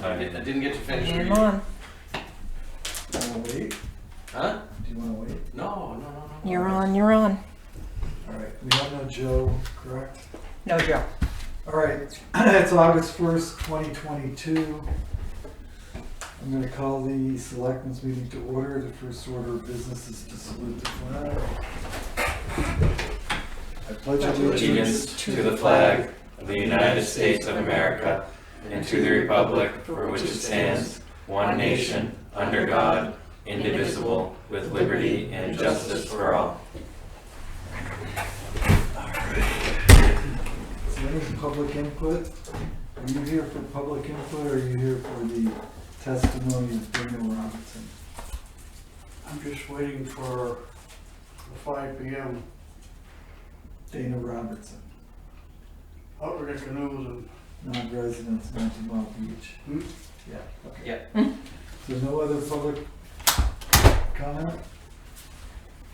I didn't get to finish Hang reading. on. Do you want to wait? Huh? Do you want to wait? No. You're on, you're on. All right, we have no Joe, correct? No, Joe. All right, it's August 1st, 2022. I'm going to call the Selectmen's Meeting to order. The first order of business is to salute the flag. I pledge Allegiance to the flag of the United States of America and to the republic for which it stands, one nation, under God, indivisible, with liberty and justice for all. Is there any public input? Are you here for public input or are you here for the testimony of Daniel Robinson? I'm just waiting for the 5 p.m. Dana Robertson, outrigger canoes and non-residents, 19 Mile Beach. Yeah, okay. Yep. So no other public comment?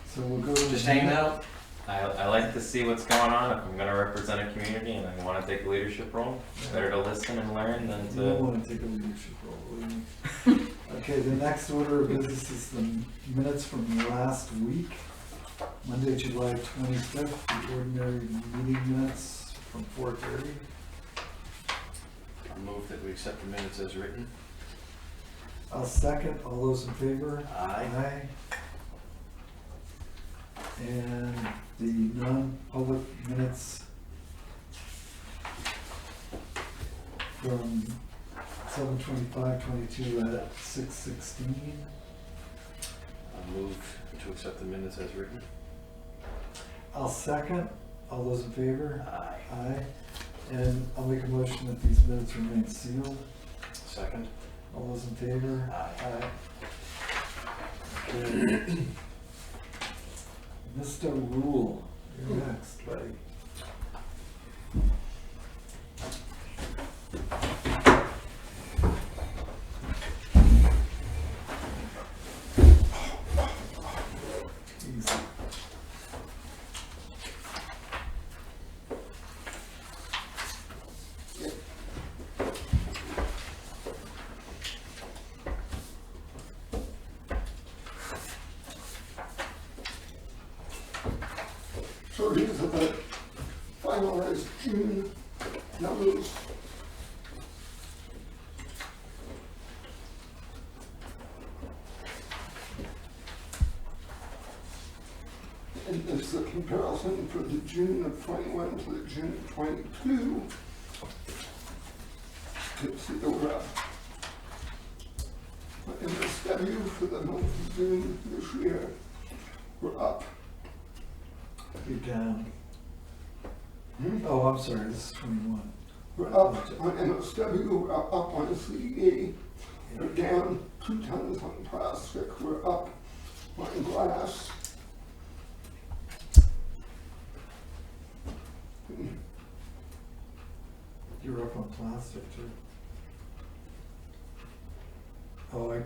So we'll go to... Just hanging out. I like to see what's going on. If I'm going to represent a community and I want to take a leadership role, it's better to listen and learn than You don't to... want to take a leadership role, will you? Okay, the next order of business is the minutes from last week. Monday, July 25th, the ordinary meeting minutes from 4:30. I'll move that we accept the minutes as written. I'll second. All those in favor? Aye. And the non-public minutes from 7:25:22 at 6:16. I'll move to accept the minutes as written. I'll second. All those in favor? Aye. Aye. And I'll make a motion that these minutes remain sealed. Second. All those in favor? Aye. Okay. Mr. Rule, you're next, buddy. Easy. So these are the finalized June numbers. And this is a comparison for the June of 21 to the June of 22. You see the we're up. In this W for the month of June this year, we're up. You're down. Hmm? Oh, I'm sorry, this is 21. We're up on MSW, we're up on CE, we're down 2 tons on plastic, we're up on glass. You're up on plastic too. Oh, okay,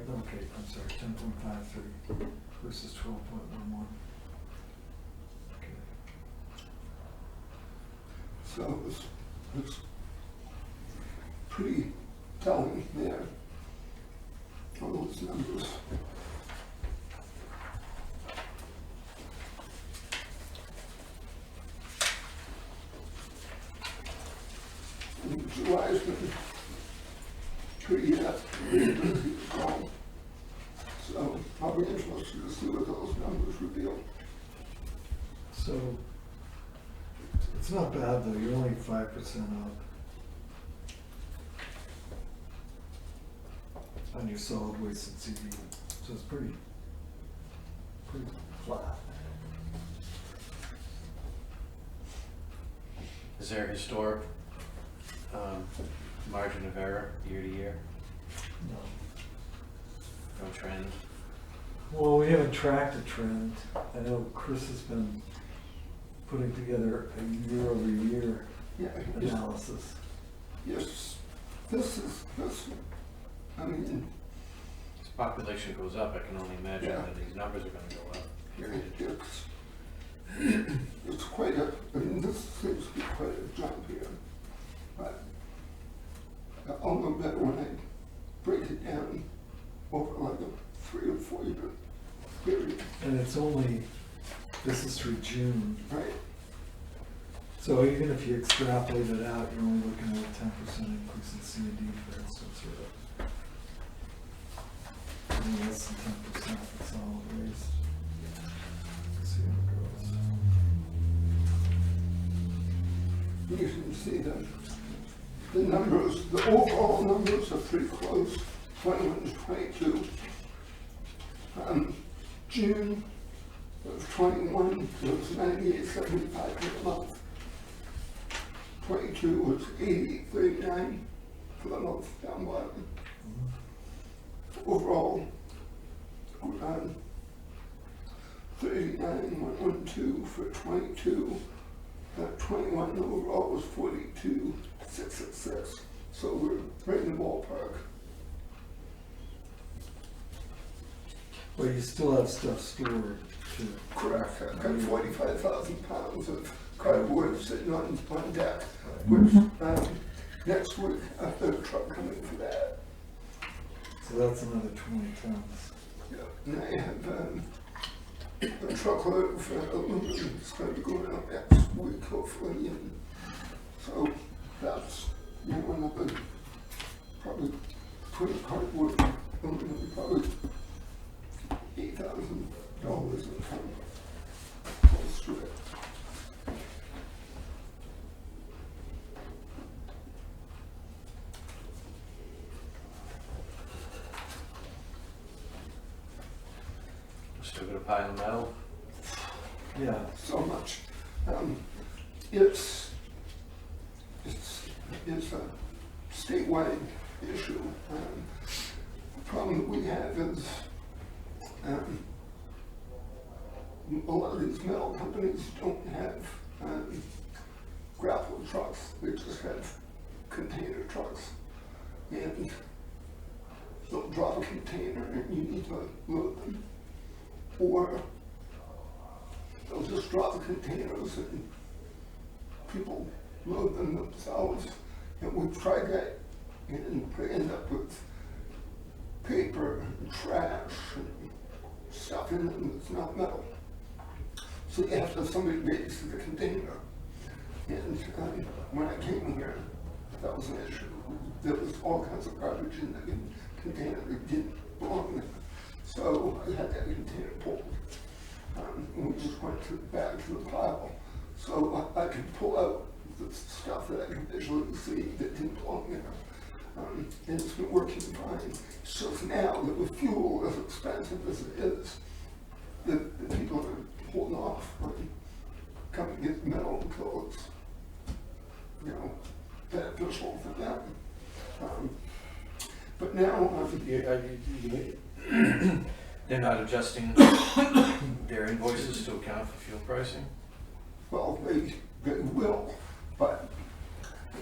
I'm sorry, 10.53 versus 12.11. Okay. So it's pretty telling there, all those numbers. And July's been pretty busy as well. So I'll be interested to see what those numbers reveal. So, it's not bad though, you're only 5% up on your solid waste and CD, so it's pretty flat. Is there a historic margin of error year to year? No. No trend? Well, we haven't tracked a trend. I know Chris has been putting together a year-over-year Yeah, analysis. yes, this, I mean, As population goes up, I can only imagine Yeah. that these numbers are going to go up. Period. it's quite a, I mean, this seems to be quite a jump here. But I'll know better when I it's only, this is through June. right? So even if you extrapolate it out, you're only looking at a 10% increase in C and D, for instance, or less than 10% for solid waste. Let's see how it goes. You can see the numbers, the overall numbers are pretty close, 21 to 22. June of 21 was 98.75 per month. 22 was 88.39 for the month down bottom. Overall, 39,112 for 22. 21 overall was 42,666. So we're right in the ballpark. Well, you still have stuff stored too. Correct. I've got 45,000 pounds of cardboard sitting on deck, which next week I've got a truck coming for that. So that's another 20 tons. Yeah. And I have a truckload for aluminum that's going to be going out next week, hopefully. And so that's, you know, another probably 20 cardboard aluminum, probably $8,000 a ton. Close to it. Still got a pile of metal. Yeah. So much. It's a statewide issue. The problem that we have is a lot of these metal companies don't have grapple trucks. They just have container trucks. And they'll drop a container and you need to load them. Or they'll just drop the containers and people load them themselves. And we've tried that and we end up with paper and trash and stuff in them that's not metal. So you have to have somebody babysit the container. And when I came here, that was an issue. There was all kinds of garbage in the container that didn't belong there. So I had that container pulled. And we just went back to the pile. So I could pull out the stuff that I could visually see that didn't belong there. And it's been working fine. It's just now that with fuel as expensive as it is, the people are holding off on coming to get metal until it's, you know, beneficial for them. But now, They're not adjusting their invoices to account for fuel pricing? well, they will, but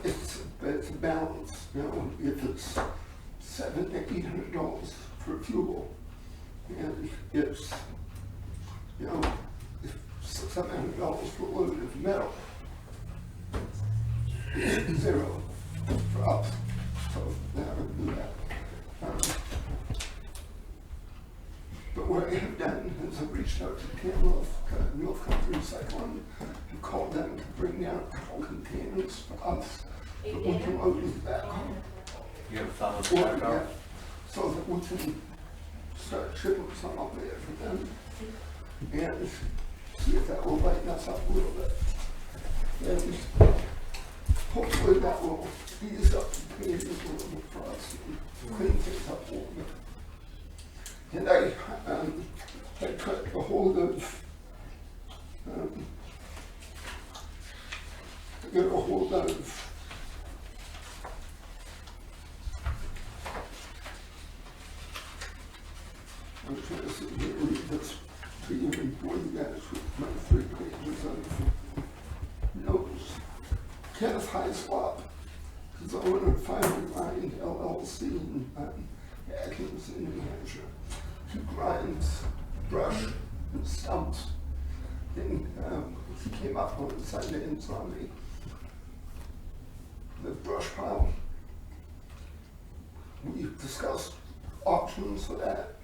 it's a balance. You know, if it's $700 to $800 for fuel, and it's, you know, $700 for a load of metal, it's zero for us. So they're not going to do that. But what I have done is I've reached out to North Country Recycling and called them to bring down a couple containers for us that we can load back home. You have a thumb Or, back out? so that we can start shipping some up there for them and see if that will lighten us up a little bit. And hopefully that will ease up the pain a little bit for us and clean things up a little bit. And I tried a hold of, I got a hold of I'm trying to sit here and read this to you before you guys with my 3 pages of notes. Kenneth Heislop is the owner of Final Grind LLC in Atkins in New Hampshire. He grinds brush and stumps. And he came up on Sunday and saw me. The brush pile. We discussed options for that.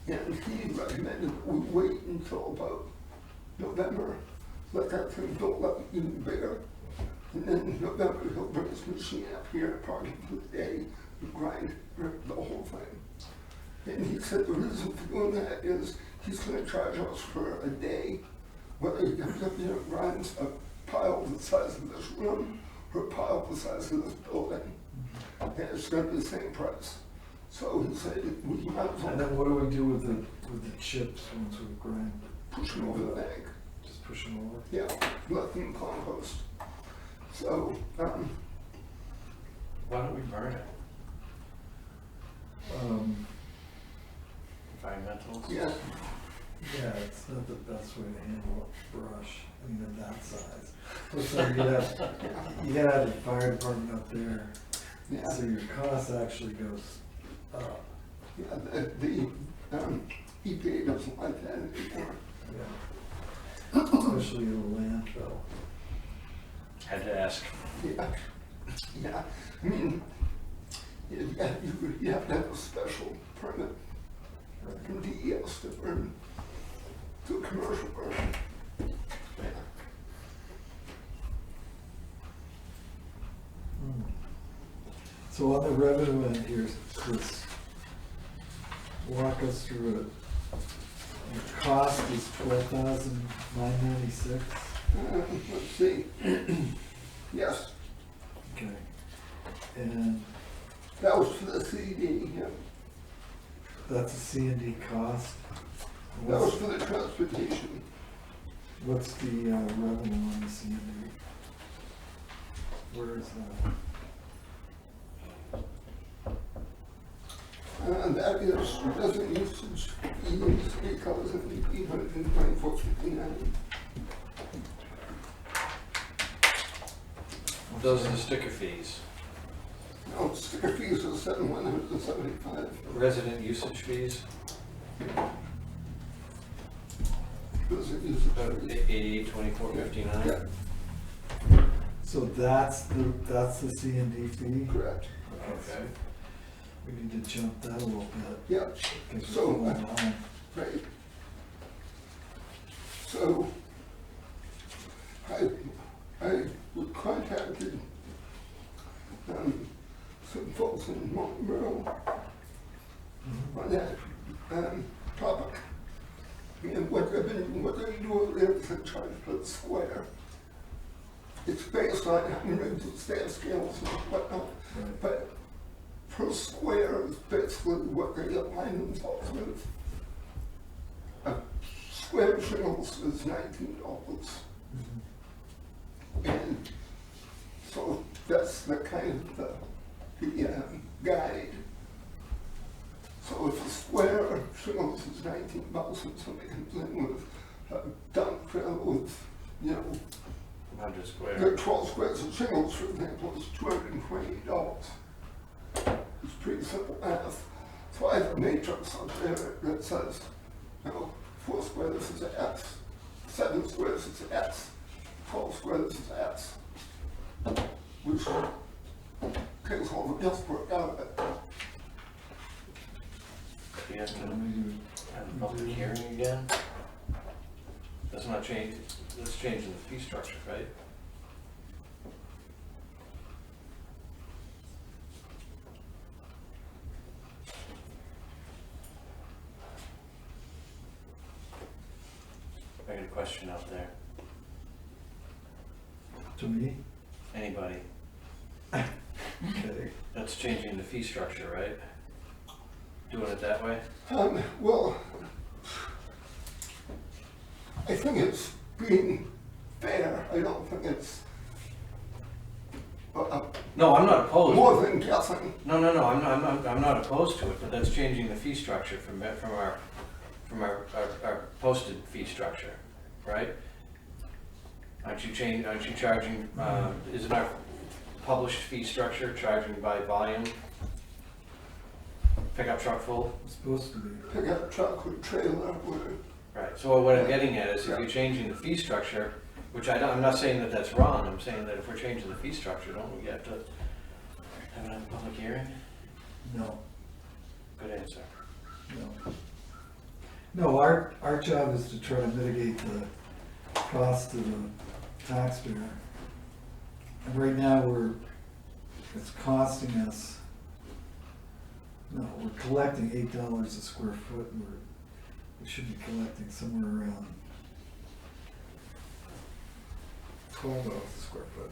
And he recommended that we wait until about November, let that thing build up even bigger. And then in November, he'll bring his machine up here, probably for the day, and grind the whole thing. And he said the reason for doing that is he's gonna charge us for a day, whether he comes up here and grinds a pile the size of this room or a pile the size of this building. And it's gonna be the same price. So he said we might as And well then what do we do with the chips once we grind? push them over the bank. Just push them over? Yeah, let them compost. So, Why don't we burn it? Environmentals? yeah, Yeah, it's not the best way to handle a brush, I mean, of that size. Plus, you gotta have the fire department up there, yeah, so your cost actually goes up. yeah, the EPA doesn't like that anymore. Yeah. Especially in a landfill. Had to ask. Yeah, yeah, I mean, you have to have a special permit from DES to burn, to a commercial burn. Yeah. So on the revenue end here, let's walk us through it. The cost is $12,996. Let's see, yes, Okay. And that was for the CD, yeah, that's a C&D cost. that was for the transportation. What's the revenue on the C&D? Where is that? And that is resident usage fees, $8,824.59. Those are the sticker fees. No, sticker fees are $7,175. Resident usage fees, Resident usage fees. 8824.59. Yeah, So that's the C&D fee? correct. Okay. We need to jump that a little bit. Yeah, 'Cause it's So, going on. right. So, I contacted some folks in Montville on that topic. And what they do is they charge for the square. It's based on how many stand scales and whatnot, Right. but per square is basically what they align themselves with. A square of shingles is $19. And so that's the kind of the guide. So if a square of shingles is $19 and somebody comes in with a dump trailer with, 100 square. there are 12 squares of shingles, for example, is $228. It's pretty simple math. So I have a matrix up there that says, 4 squares is X, 7 squares is X, 12 squares is X, which takes all the guesswork out of it. Do you have to have a public hearing again? That's not change, that's changing the fee structure, right? I got a question out there. To me? Anybody? Okay. That's changing the fee structure, right? Doing it that way? Well, I think it's being fair. I don't think it's No, I'm not opposed. more than guessing. No, I'm not opposed to it, but that's changing the fee structure from our posted fee structure, right? Aren't you charging, isn't our published fee structure charging by volume? Pickup truck full? It's supposed to be. Pick up a truck with a trailer with Right, so what I'm getting at is if you're changing the fee structure, which I'm not saying that that's wrong, I'm saying that if we're changing the fee structure, don't we have to have another public hearing? No, Good answer. no. No, our job is to try to mitigate the cost to the taxpayer. And right now, it's costing us, no, we're collecting $8 a square foot, and we should be collecting somewhere around $12 a square foot,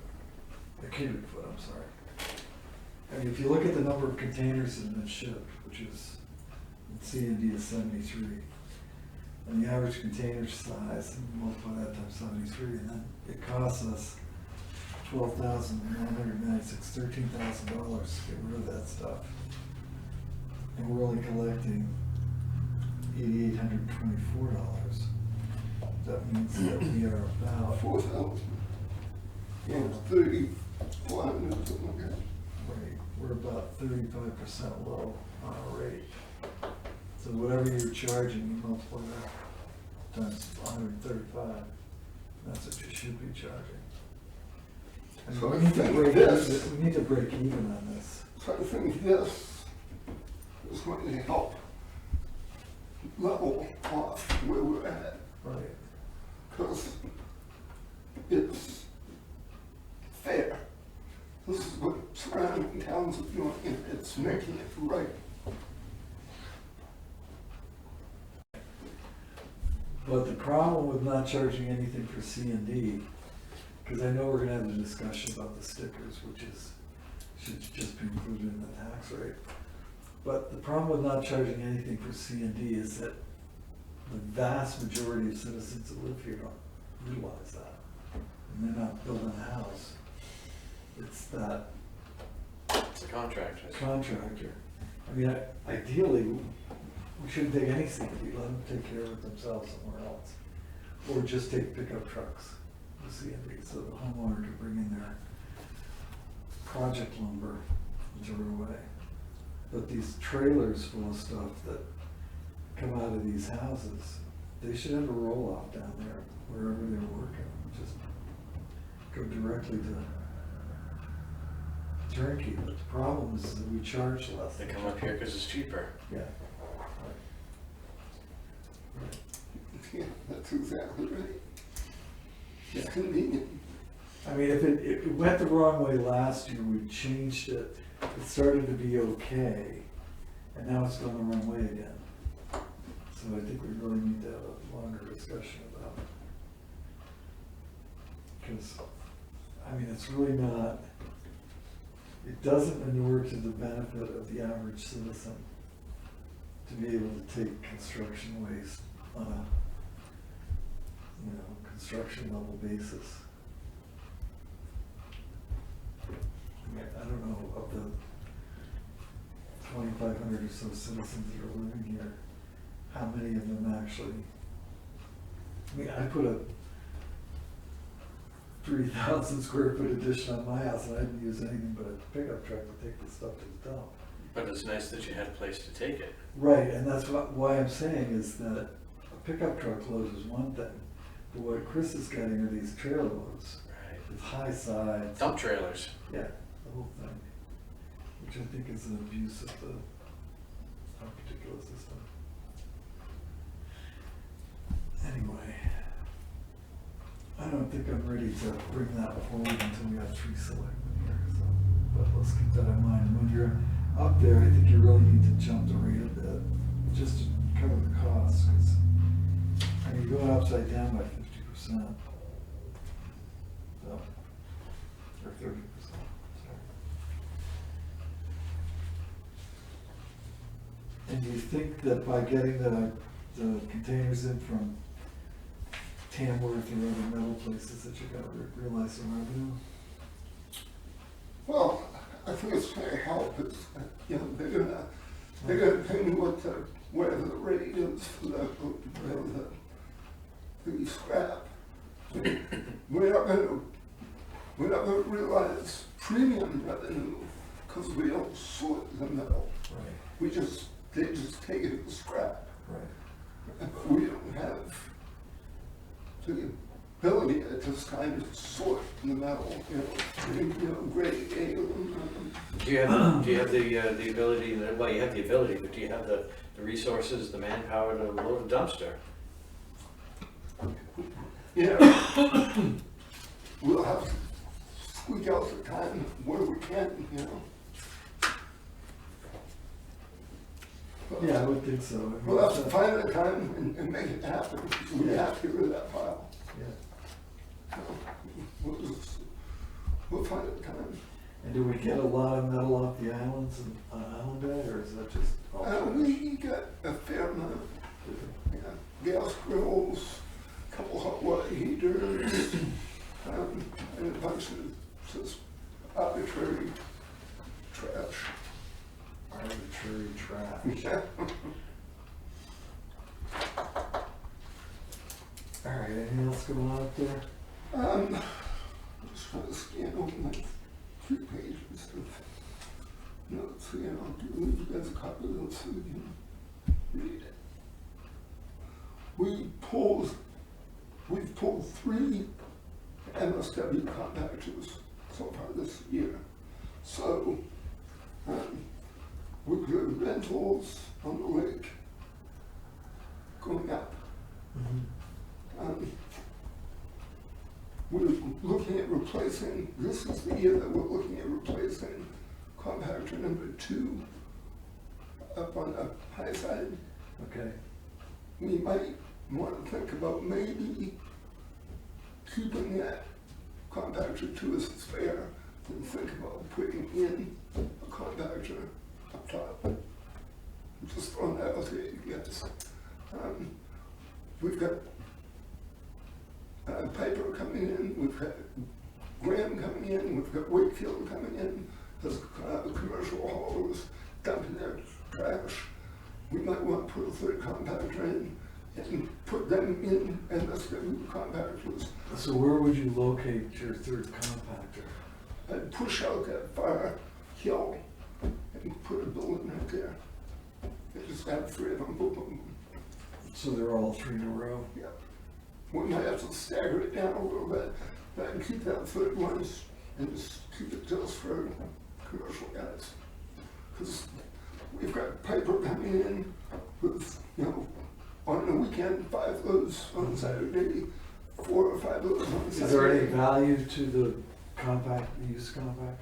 a cubic foot, I'm sorry. And if you look at the number of containers that have been shipped, which is, C&D is 73, and the average container size, multiply that times 73, and then it costs us $12,196, $13,000 to get rid of that stuff. And we're only collecting $8,824. That means that we are about, 4,000. Yeah, 3,400, something like that. right, we're about 35% low on our rate. So whatever you're charging, you multiply that times 135, that's what you should be charging. And So we I need to think break, this- we need to break even on this. So I think this is going to help level off where we're at, Right. because it's fair. This is what surrounding towns are doing, and it's making it right. But the problem with not charging anything for C&D, because I know we're gonna have a discussion about the stickers, which should just be included in the tax rate. But the problem with not charging anything for C&D is that the vast majority of citizens that live here don't utilize that. And they're not building a house. It's that It's a contractor. contractor. I mean, ideally, we shouldn't take any C&D, let them take care of it themselves somewhere else. Or just take pickup trucks with C&D, so the homeowner can bring in their project lumber and throw it away. But these trailers full of stuff that come out of these houses, they should have a roll-off down there wherever they're working. Just go directly to turnkey. But the problem is that we charge less. They come up here because it's cheaper. Yeah. Yeah, that's exactly right. It's Yeah. convenient. I mean, if it went the wrong way last year, we changed it, it started to be okay, and now it's going the wrong way again. So I think we really need to have a longer discussion about it. Because, I mean, it's really not, it doesn't inure to the benefit of the average citizen to be able to take construction waste on a, construction level basis. I mean, I don't know, of the 2,500 or so citizens that are living here, how many of them actually, I mean, I put a 3,000 square foot addition on my house and I didn't use anything but a pickup truck to take the stuff to the dump. But it's nice that you had a place to take it. Right, and that's why I'm saying is that a pickup truck load is one thing, but what Chris is getting are these trailer loads Right. with high sides. Dump trailers. Yeah, the whole thing, which I think is an abuse of our particular system. Anyway, I don't think I'm ready to bring that forward until we have 3 selectmen here, so, but let's keep that in mind. When you're up there, I think you really need to jump the rate a bit, just to cover the costs, because, I mean, you're going upside down by 50%. So, or 30%, sorry. And you think that by getting the containers in from Tamworth or other metal places that you're gonna realize some revenue? Well, I think it's gonna help, it's, they're gonna pay me whatever the rate is for the scrap. We're not gonna realize premium revenue, because we don't sort the metal. Right, They just take it as scrap. right. We don't have the ability to just kind of sort the metal, grade A aluminum. Do you have the ability, well, you have the ability, but do you have the resources, the manpower to load a dumpster? Yeah. We'll have to squeak out the time where we can, But Yeah, I would think so. I mean, we'll have to find the time and make it happen. We have to get rid of that pile. Yeah. We'll find the time. And do we get a lot of metal off the islands on Island Day, or is that just all trash? We got a fair amount. Yeah. Gas grills, a couple hot water heaters, and a bunch of just arbitrary trash. Arbitrary trash. Yeah. All right, anything else going on up there? Just trying to scan over my 3 pages of notes here. I'll leave you guys a copy of those so you can read it. We've pulled 3 MSW compactors so far this year. So, we've got rentals on the lake going up. We're looking at replacing, this is the year that we're looking at replacing compactor number 2 up on the high side. Okay. We might want to think about maybe keeping that compactor 2 as a spare and think about putting in a compactor up top. I'm just throwing that out there, you guys. We've got Piper coming in, we've got Graham coming in, we've got Wakefield coming in, there's commercial haulers dumping their trash. We might want to put a 3rd compactor in and put them in and let's get compactors. So where would you locate your 3rd compactor? I'd push out that far hill and put a building right there. And just have 3 of them, boom, boom, boom. So they're all 3 in a row? Yeah. We might have to stagger it down a little bit, but I can keep that 3rd one and just keep it just for commercial guys. Because we've got Piper coming in with, on the weekend, 5 loads on Saturday, 4 or 5 loads on Saturday. Is there any value to the used compactor?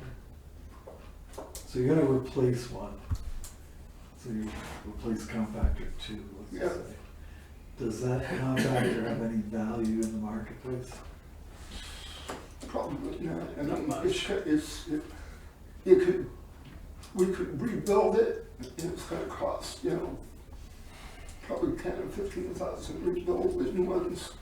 So you're gonna replace one. So you replace compactor 2, let's Yeah. say. Does that compactor have any value in the marketplace? Probably not. I Not mean, much. we could rebuild it, and it's gonna cost, probably 10 or 15,000 to rebuild. The new ones,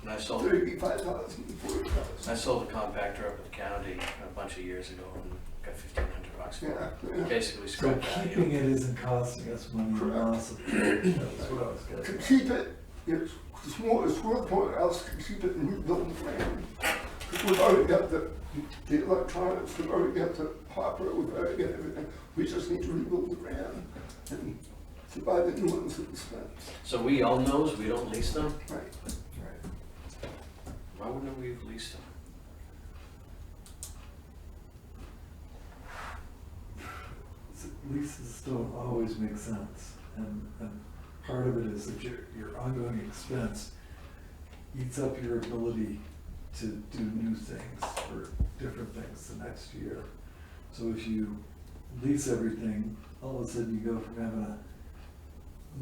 And I sold 35,000, 40,000. I sold a compactor up at the county a bunch of years ago and got $1,500 for it. Yeah. Basically So scrap keeping value. it isn't costing us money Correct. loss of, that's what I was To getting at. keep it, it's worth more to us to keep it and rebuild the frame. We've already got the electronics, we've already got the hopper, we've already got everything. We just need to rebuild the RAM and to buy the new ones at expense. So we own those, we don't lease them? Right. Right. Why wouldn't we have leased them? Leases don't always make sense, and part of it is that your ongoing expense eats up your ability to do new things or different things the next year. So if you lease everything, all of a sudden you go from having a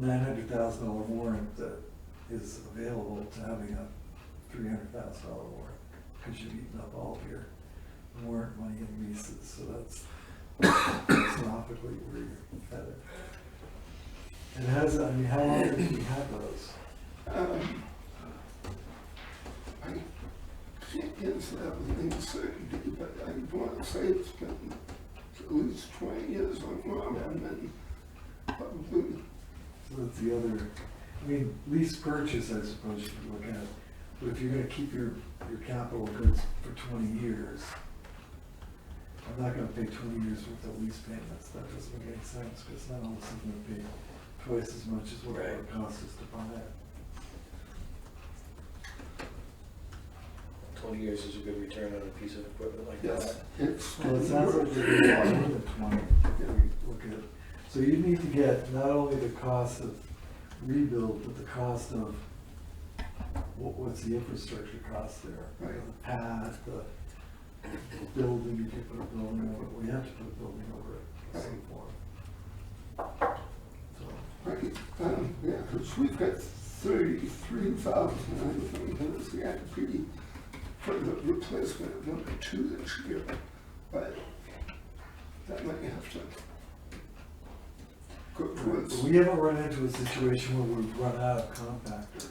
$900,000 warrant that is available to having a $300,000 warrant, because you've eaten up all of your warrant money in leases, so that's philosophically where you're headed. And how long have we had those? I can't answer that with any certainty, but I want to say it's been at least 20 years on one, and then probably, So that's the other, lease purchase, I suppose you could look at, but if you're gonna keep your capital goods for 20 years, I'm not gonna pay 20 years worth of lease payments, that doesn't make any sense, because now all of a sudden I'm gonna pay twice as much as what it Right. would cost us to buy it. 20 years is a good return on a piece of equipment like Yes, that. it's. Well, it sounds like there'd be a lot more than 20 if we look at. So you need to get not only the cost of rebuild, but the cost of, what's the infrastructure cost there? Right. The pad, the building, you can put a building over it, we have to put a building over it in some form. So, Right, yeah, because we've got 33,000, I think, that's the IP for the replacement of number 2 this year, but that might have to go towards. we haven't run into a situation where we've run out of compactor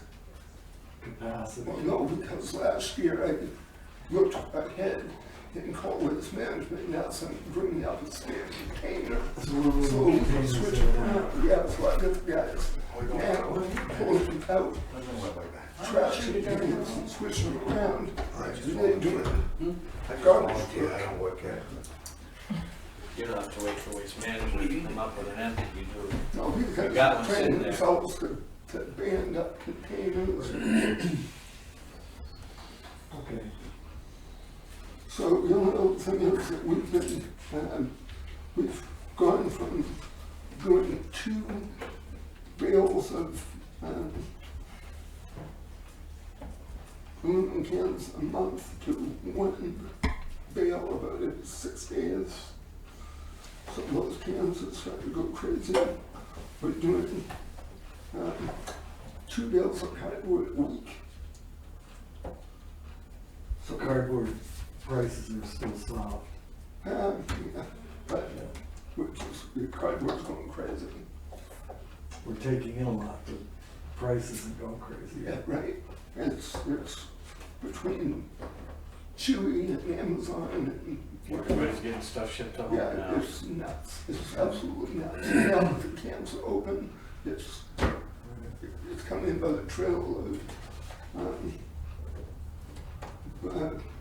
capacity. Well, no, because last year I looked ahead and called with management, now so I'm bringing up a spare container. So we're moving So we containers switch in and around, out. yeah, so I got the guys now pulling out trash containers and switching them around. And they do it. Garbage truck. You don't have to wait for waste management to come up with an empty, you do. No, You got because one train sitting there. themselves to band up containers. Okay. So the only other thing is that we've gone from doing 2 bales of aluminum cans a month to 1 bale about every 6 days. So those cans are starting to go crazy. We're doing 2 bales of cardboard a week. So cardboard prices are still soft. Yeah, but the cardboard's going crazy. We're taking in a lot, but price isn't going crazy Yeah, yet. right. It's between Chewy and Amazon and Everybody's getting stuff shipped home yeah, now. it's nuts. It's absolutely nuts. Now that the camps are open, it's coming in by the trailload.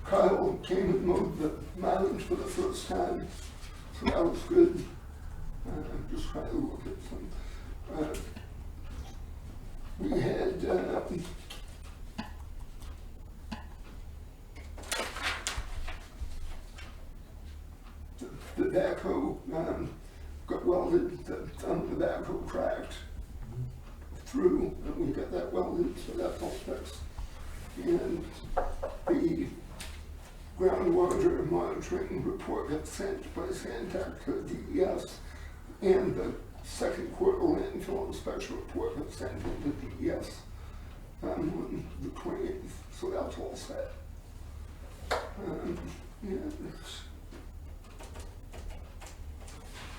Kyle came and mowed the mountains for the first time, so that was good. I'm just trying to look at some. We had the backhoe got welded, the backhoe cracked through, and we got that welded, so that's all fixed. And the groundwater monitoring report got sent by Sandtech to DES, and the second quarter landfill inspection report got sent into DES on the 28th, so that's all set. And I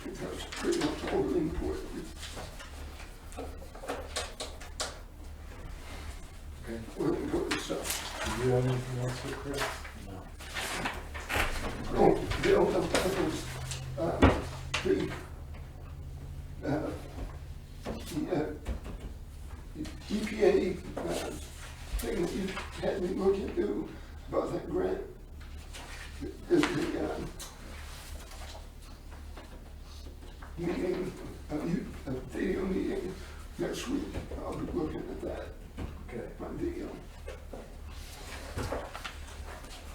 think that's pretty much all the important. Okay. Well, important stuff. Do you have anything else for Chris? Oh, Bill, that was, the EPA thing that you had me look into about that grant is the meeting, a video meeting next week. I'll be looking at that Okay. on video.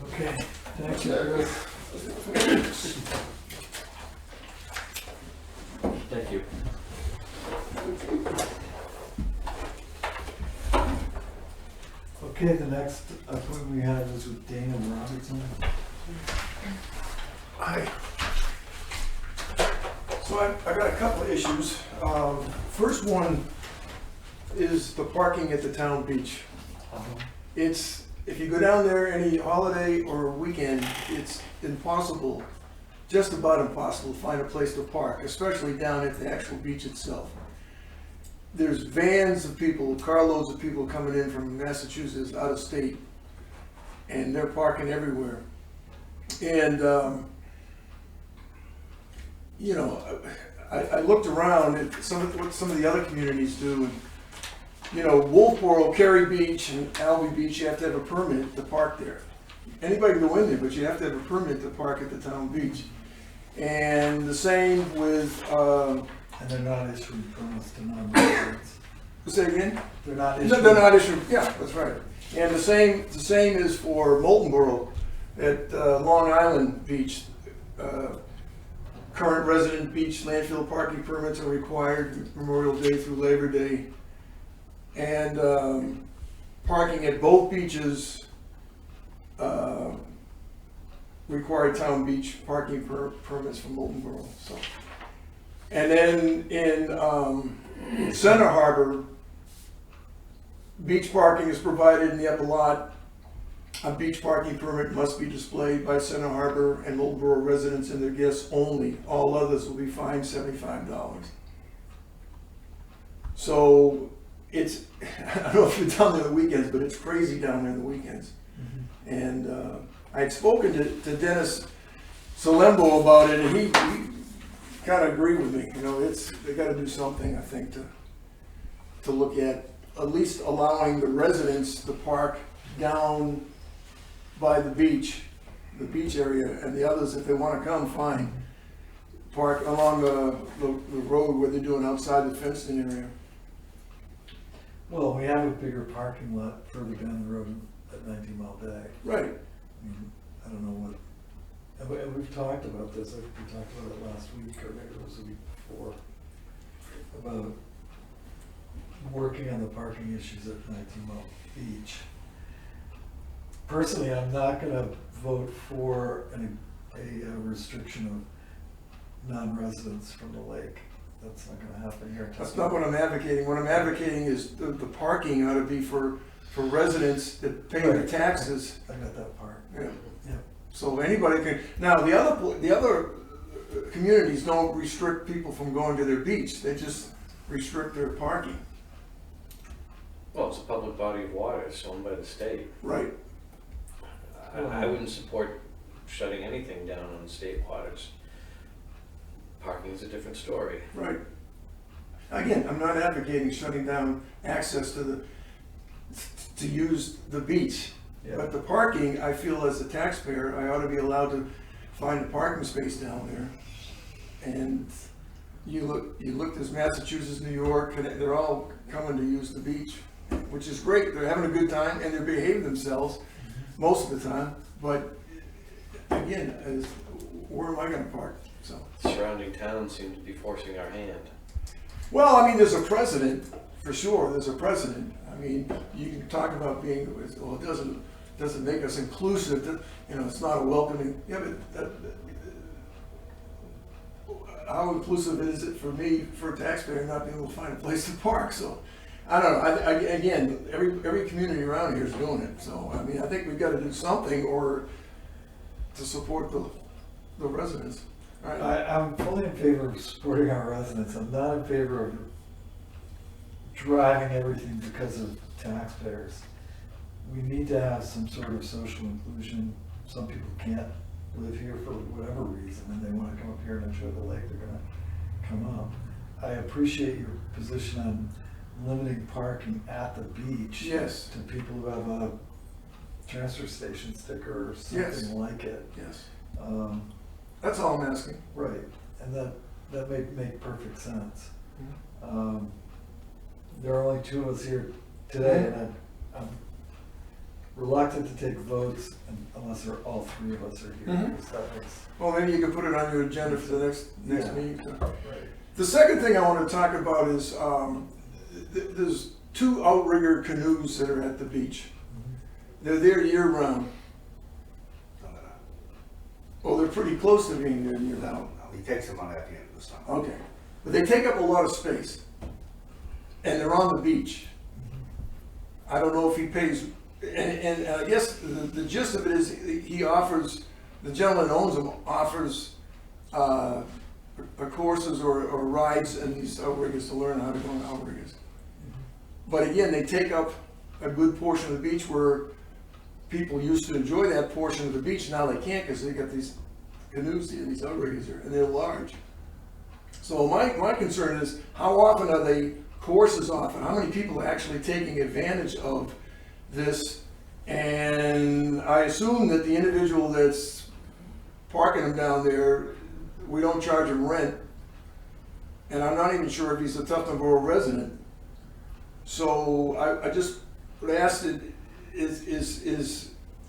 Okay, thank you, Chris. Thank you. Okay, the next appointment we have is with Dana Robertson. Hi. So I got a couple of issues. First one is the parking at the town beach. It's, if you go down there any holiday or weekend, it's impossible, just about impossible to find a place to park, especially down at the actual beach itself. There's vans of people, carloads of people coming in from Massachusetts, out of state, and they're parking everywhere. And, you know, I looked around at what some of the other communities do. And, you know, Wolfboro, Cary Beach, and Albee Beach, you have to have a permit to park there. Anybody can go in there, but you have to have a permit to park at the town beach. And the same with, And they're not issuing permits to non-residents. Say again? They're not No, issued. they're not issued, yeah, that's right. And the same is for Molten Borough at Long Island Beach. Current resident beach landfill parking permits are required Memorial Day through Labor Day. And parking at both beaches required town beach parking permits from Molten Borough, so. And then in Center Harbor, beach parking is provided in the upper lot. A beach parking permit must be displayed by Center Harbor and Molten Borough residents and their guests only. All others will be fined $75. So it's, I don't know if you're down there on the weekends, but it's crazy down there on the weekends. And I had spoken to Dennis Salembo about it, and he kind of agreed with me. You know, they got to do something, I think, to look at least allowing the residents to park down by the beach area, and the others, if they want to come, fine. Park along the road where they're doing outside the fenced-in area. Well, we have a bigger parking lot further down the road at 19 Mile Bay. Right. I mean, I don't know what, and we've talked about this, I think we talked about it last week, or maybe it was the week before, about working on the parking issues at 19 Mile Beach. Personally, I'm not gonna vote for a restriction of non-residents from the lake. That's not gonna happen here. That's not what I'm advocating. What I'm advocating is the parking ought to be for residents that pay their Right. taxes. I got that part. Yeah. Yeah. So anybody can, now, the other communities don't restrict people from going to their beach. They just restrict their parking. Well, it's a public body of water, it's owned by the state. Right. I wouldn't support shutting anything down on state waters. Parking is a different story. Right. Again, I'm not advocating shutting down access to use the beach. Yeah. But the parking, I feel as a taxpayer, I ought to be allowed to find a parking space down there. And you look, there's Massachusetts, New York, and they're all coming to use the beach, which is great. They're having a good time and they're behaving themselves most of the time. But again, where am I gonna park? So. Surrounding towns seem to be forcing our hand. Well, I mean, there's a precedent, for sure, there's a precedent. I mean, you can talk about being, well, it doesn't make us inclusive, you know, it's not a welcoming, yeah, but how inclusive is it for me, for a taxpayer, not being able to find a place to park? So, I don't know, again, every community around here is doing it, so, I mean, I think we've got to do something or to support the residents. All right. I'm fully in favor of supporting our residents. I'm not in favor of driving everything because of taxpayers. We need to have some sort of social inclusion. Some people can't live here for whatever reason and they want to come up here and enjoy the lake, they're gonna come up. I appreciate your position on limiting parking at the beach. Yes. To people who have a transfer station sticker or Yes. something like it. Yes, that's all I'm asking. Right, and that may make perfect sense. Mm-hmm. There are only two of us here today, and I'm reluctant to take votes unless all three of us are here. Mhm. because that makes- Well, maybe you can put it on your agenda for the next Yeah. meeting. Right. The second thing I want to talk about is, there's two outrigger canoes that are at the beach. They're there year round. Oh, they're pretty close to being there year round. No, he takes them on at the end of the summer. Okay, but they take up a lot of space. And they're on the beach. I don't know if he pays, and I guess the gist of it is he offers, the gentleman that owns them offers courses or rides in these outriggers to learn how to go on outriggers. But again, they take up a good portion of the beach where people used to enjoy that portion of the beach. Now they can't because they got these canoes here, these outriggers here, and they're large. So my concern is, how often are they courses often? How many people are actually taking advantage of this? And I assume that the individual that's parking them down there, we don't charge him rent. And I'm not even sure if he's a Tufton Borough resident. So I just would ask that,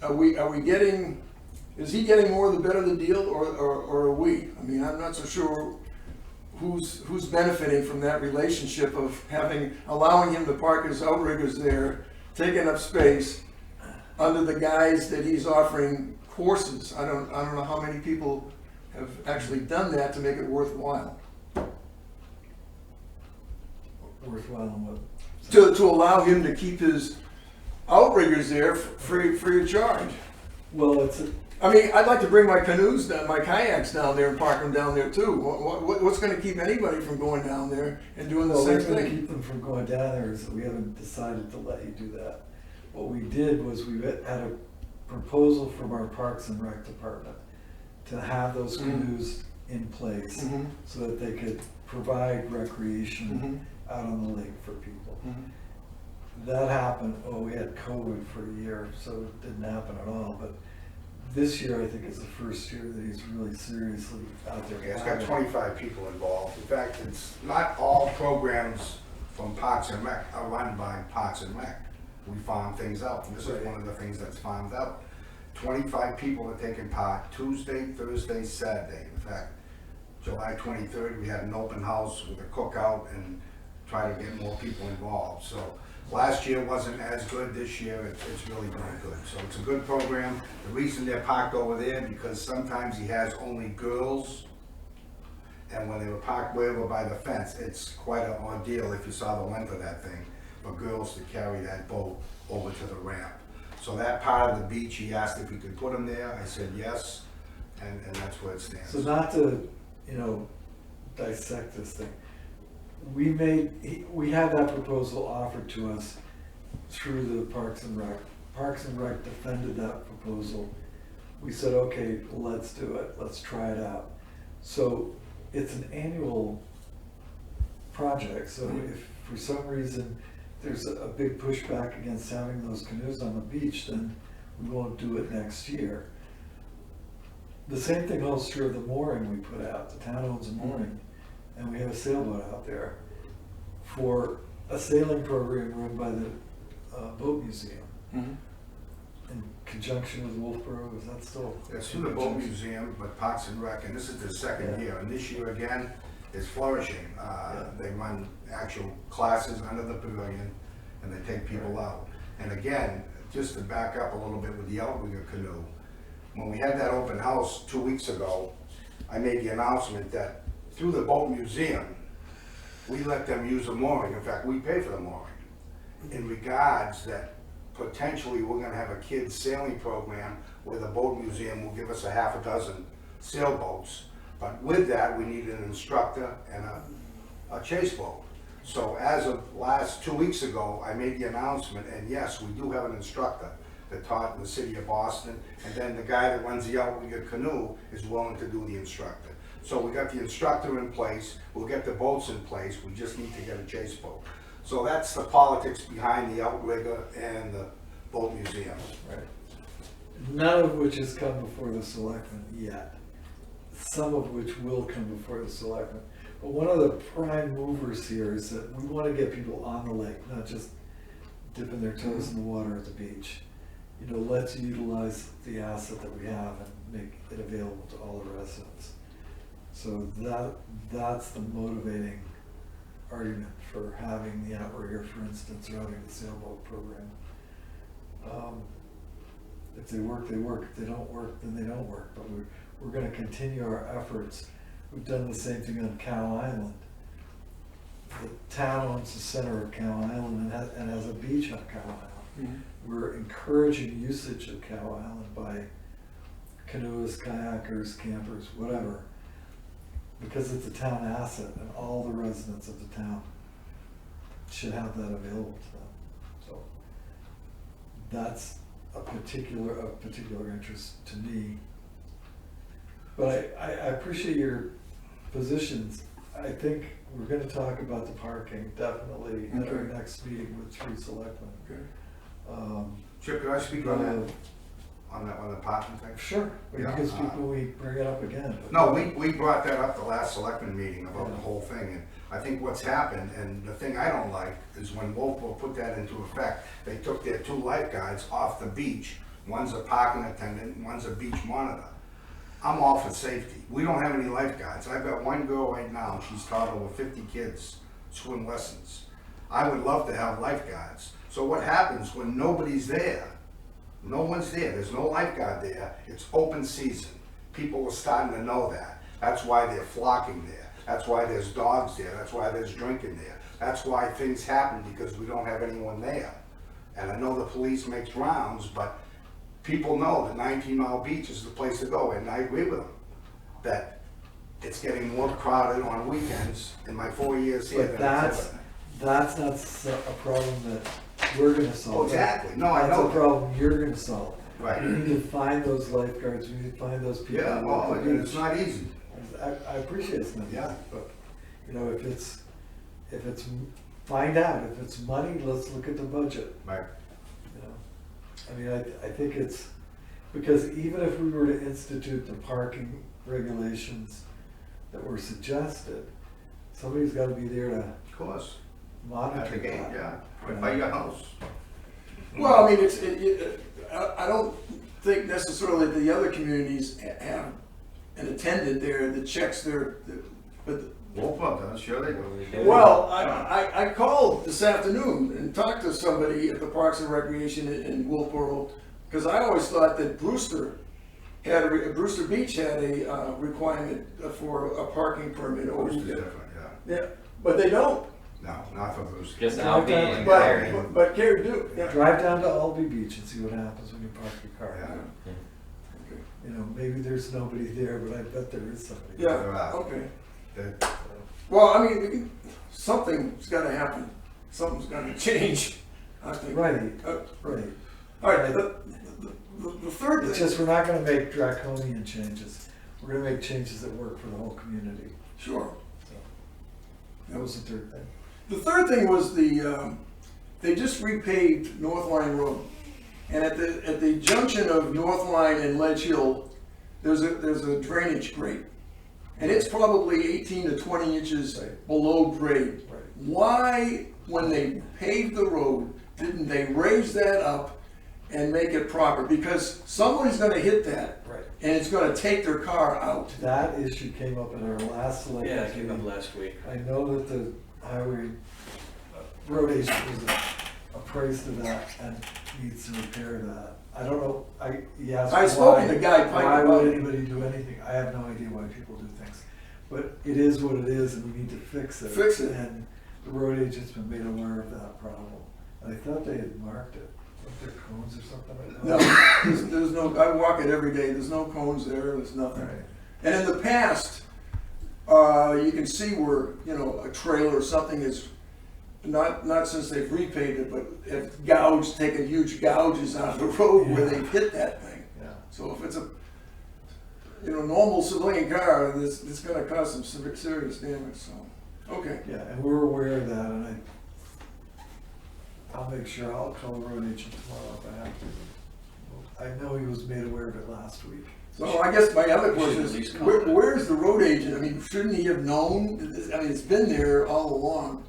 are we getting, is he getting more the better of the deal, or are we? I mean, I'm not so sure who's benefiting from that relationship of allowing him to park his outriggers there, taking up space, under the guise that he's offering courses. I don't know how many people have actually done that to make it worthwhile. Worthwhile and what? To allow him to keep his outriggers there free of charge. Well, I mean, I'd like to bring my canoes down, my kayaks down there and park them down there too. What's going to keep anybody from going down there and doing the well, same what's going to thing? keep them from going down there is that we haven't decided to let you do that. What we did was we had a proposal from our Parks and Rec department to have those canoes in place Mhm. so that they could provide recreation Mhm. out on the lake for people. Mhm. That happened, we had COVID for a year, so it didn't happen at all, but this year I think is the first year that he's really seriously out there. Yeah, it's got 25 people involved. In fact, it's not all programs from Parks and Rec are run by Parks and Rec. We farm things out, and this is one of the things that's farmed out. 25 people are taking part Tuesday, Thursday, Saturday. In fact, July 23rd, we had an open house with a cookout and try to get more people involved. So last year wasn't as good. This year it's really doing good. So it's a good program. The reason they're parked over there, because sometimes he has only girls, and when they were parked way over by the fence, it's quite an ordeal, if you saw the length of that thing, for girls to carry that boat over to the ramp. So that part of the beach, he asked if we could put them there. I said yes, and that's where it stands. So not to, dissect this thing, we had that proposal offered to us through the Parks and Rec. Parks and Rec defended that proposal. We said, okay, let's do it, let's try it out. So it's an annual project, so if for some reason there's a big pushback against having those canoes on the beach, then we won't do it next year. The same thing holds true of the mooring we put out. The town owns a mooring, and we have a sailboat out there for a sailing program run by the Boat Museum Mhm. in conjunction with Wolfboro. Is that still? It's through the Boat Museum, but Parks and Rec, and this is the second year, and this year again is flourishing. They run actual classes under the pavilion, and they take people out. And again, just to back up a little bit with the outrigger canoe, when we had that open house 2 weeks ago, I made the announcement that through the Boat Museum, we let them use the mooring. In fact, we pay for the mooring. In regards that potentially we're gonna have a kids sailing program where the Boat Museum will give us a half a dozen sailboats. But with that, we need an instructor and a chase boat. So as of last 2 weeks ago, I made the announcement, and yes, we do have an instructor that taught in the city of Boston, and then the guy that runs the outrigger canoe is willing to do the instructor. So we got the instructor in place, we'll get the boats in place, we just need to get a chase boat. So that's the politics behind the outrigger and the Boat Museum. Right. None of which has come before the selectmen yet. Some of which will come before the selectmen. But one of the prime movers here is that we want to get people on the lake, not just dipping their toes in the water at the beach. Let's utilize the asset that we have and make it available to all the residents. So that's the motivating argument for having the outrigger, for instance, or having the sailboat program. If they work, they work. If they don't work, then they don't work. But we're going to continue our efforts. We've done the same thing on Cow Island. The town owns the center of Cow Island and has a beach on Cow Island. Mhm. We're encouraging usage of Cow Island by canoeists, kayakers, campers, whatever, because it's a town asset and all the residents of the town should have that available to them. So that's of particular interest to me. But I appreciate your positions. I think we're gonna talk about the parking definitely at our Okay. next meeting with 3 selectmen. Okay. Chip, could I speak on that? on the parking thing? Sure, but you Yeah, can speak when we bring it up again. but- No, we brought that up the last selectmen meeting about the whole thing, and I think what's happened, and the thing I don't like, is when Wolfboro put that into effect, they took their 2 lifeguards off the beach. One's a parking attendant, and one's a beach monitor. I'm all for safety. We don't have any lifeguards. I've got one girl right now, she's taught over 50 kids swim lessons. I would love to have lifeguards. So what happens when nobody's there? No one's there, there's no lifeguard there, it's open season. People are starting to know that. That's why they're flocking there. That's why there's dogs there, that's why there's drinking there. That's why things happen, because we don't have anyone there. And I know the police makes rounds, but people know that 19 Mile Beach is the place to go, and I agree with them. That it's getting more crowded on weekends in my 4 years here But than it's ever. that's not a problem that we're gonna solve. Oh, exactly. No, I know That's a that. problem you're gonna solve. Right. We need to find those lifeguards, we need to find those people. Yeah, who well, work the it's beach. not easy. I appreciate it's not easy, Yeah. but, you know, if it's, find out, if it's money, let's look at the budget, Right. you know? I mean, I think it's, because even if we were to institute the parking regulations that were suggested, somebody's gotta be there to Of course. At monitor the gate, that. yeah. Right by your house. Well, I mean, I don't think necessarily that the other communities have an attendant there that checks but, Wolfboro does, sure they do. well, I called this afternoon and talked to somebody at the Parks and Recreation in Wolfboro, because I always thought that Brewster Beach had a requirement for a parking permit. Brewster's different, yeah. Yeah, but they don't. No, not for Brewster. Just Drive Albany down- and But, Cary. but Cary do, yeah. Drive down to Albany Beach and see what happens when you park your car. Yeah. You know, maybe there's nobody there, but I bet there is somebody. Yeah, They're out. okay. They're- Well, I mean, something's gotta happen. Something's gotta change, I think. Right, Uh, right. All right, the third It's thing, just, we're not gonna make draconian changes. We're gonna make changes that work for the whole community. sure. That was the third thing. The third thing was they just repaved North Line Road. And at the junction of North Line and Ledge Hill, there's a drainage grate. And it's probably 18 to 20 inches below grade. Right. Why, when they paved the road, didn't they raise that up and make it proper? Because somebody's gonna hit that, Right. and it's gonna take their car out. That issue came up at our last Yeah, select it came up meeting. last week. I know that the highway road agent was appraised of that and needs to repair that. I don't know, he asked I spoke why- to the guy Pike Why about would it. anybody do anything? I have no idea why people do things. But it is what it is and we need to fix it. Fix it. And the road agent's been made aware of that problem. And I thought they had marked it. Weren't there cones or something like No, that? there's no, I walk it every day, there's no cones there, there's nothing. Right. And in the past, you can see where, you know, a trailer or something is, not since they've repaved it, but have gouged, taken huge gouges out of the road where Yeah. they've hit that thing. Yeah. So if it's a, you know, normal civilian car, it's gonna cause some serious damage, so, okay. Yeah, and we're aware of that and I'll make sure, I'll call the road agent tomorrow if I have to. I know he was made aware of it last week. So I guess my other question Should at least is, comment. where's the road agent? I mean, shouldn't he have known? I mean, it's been there all along.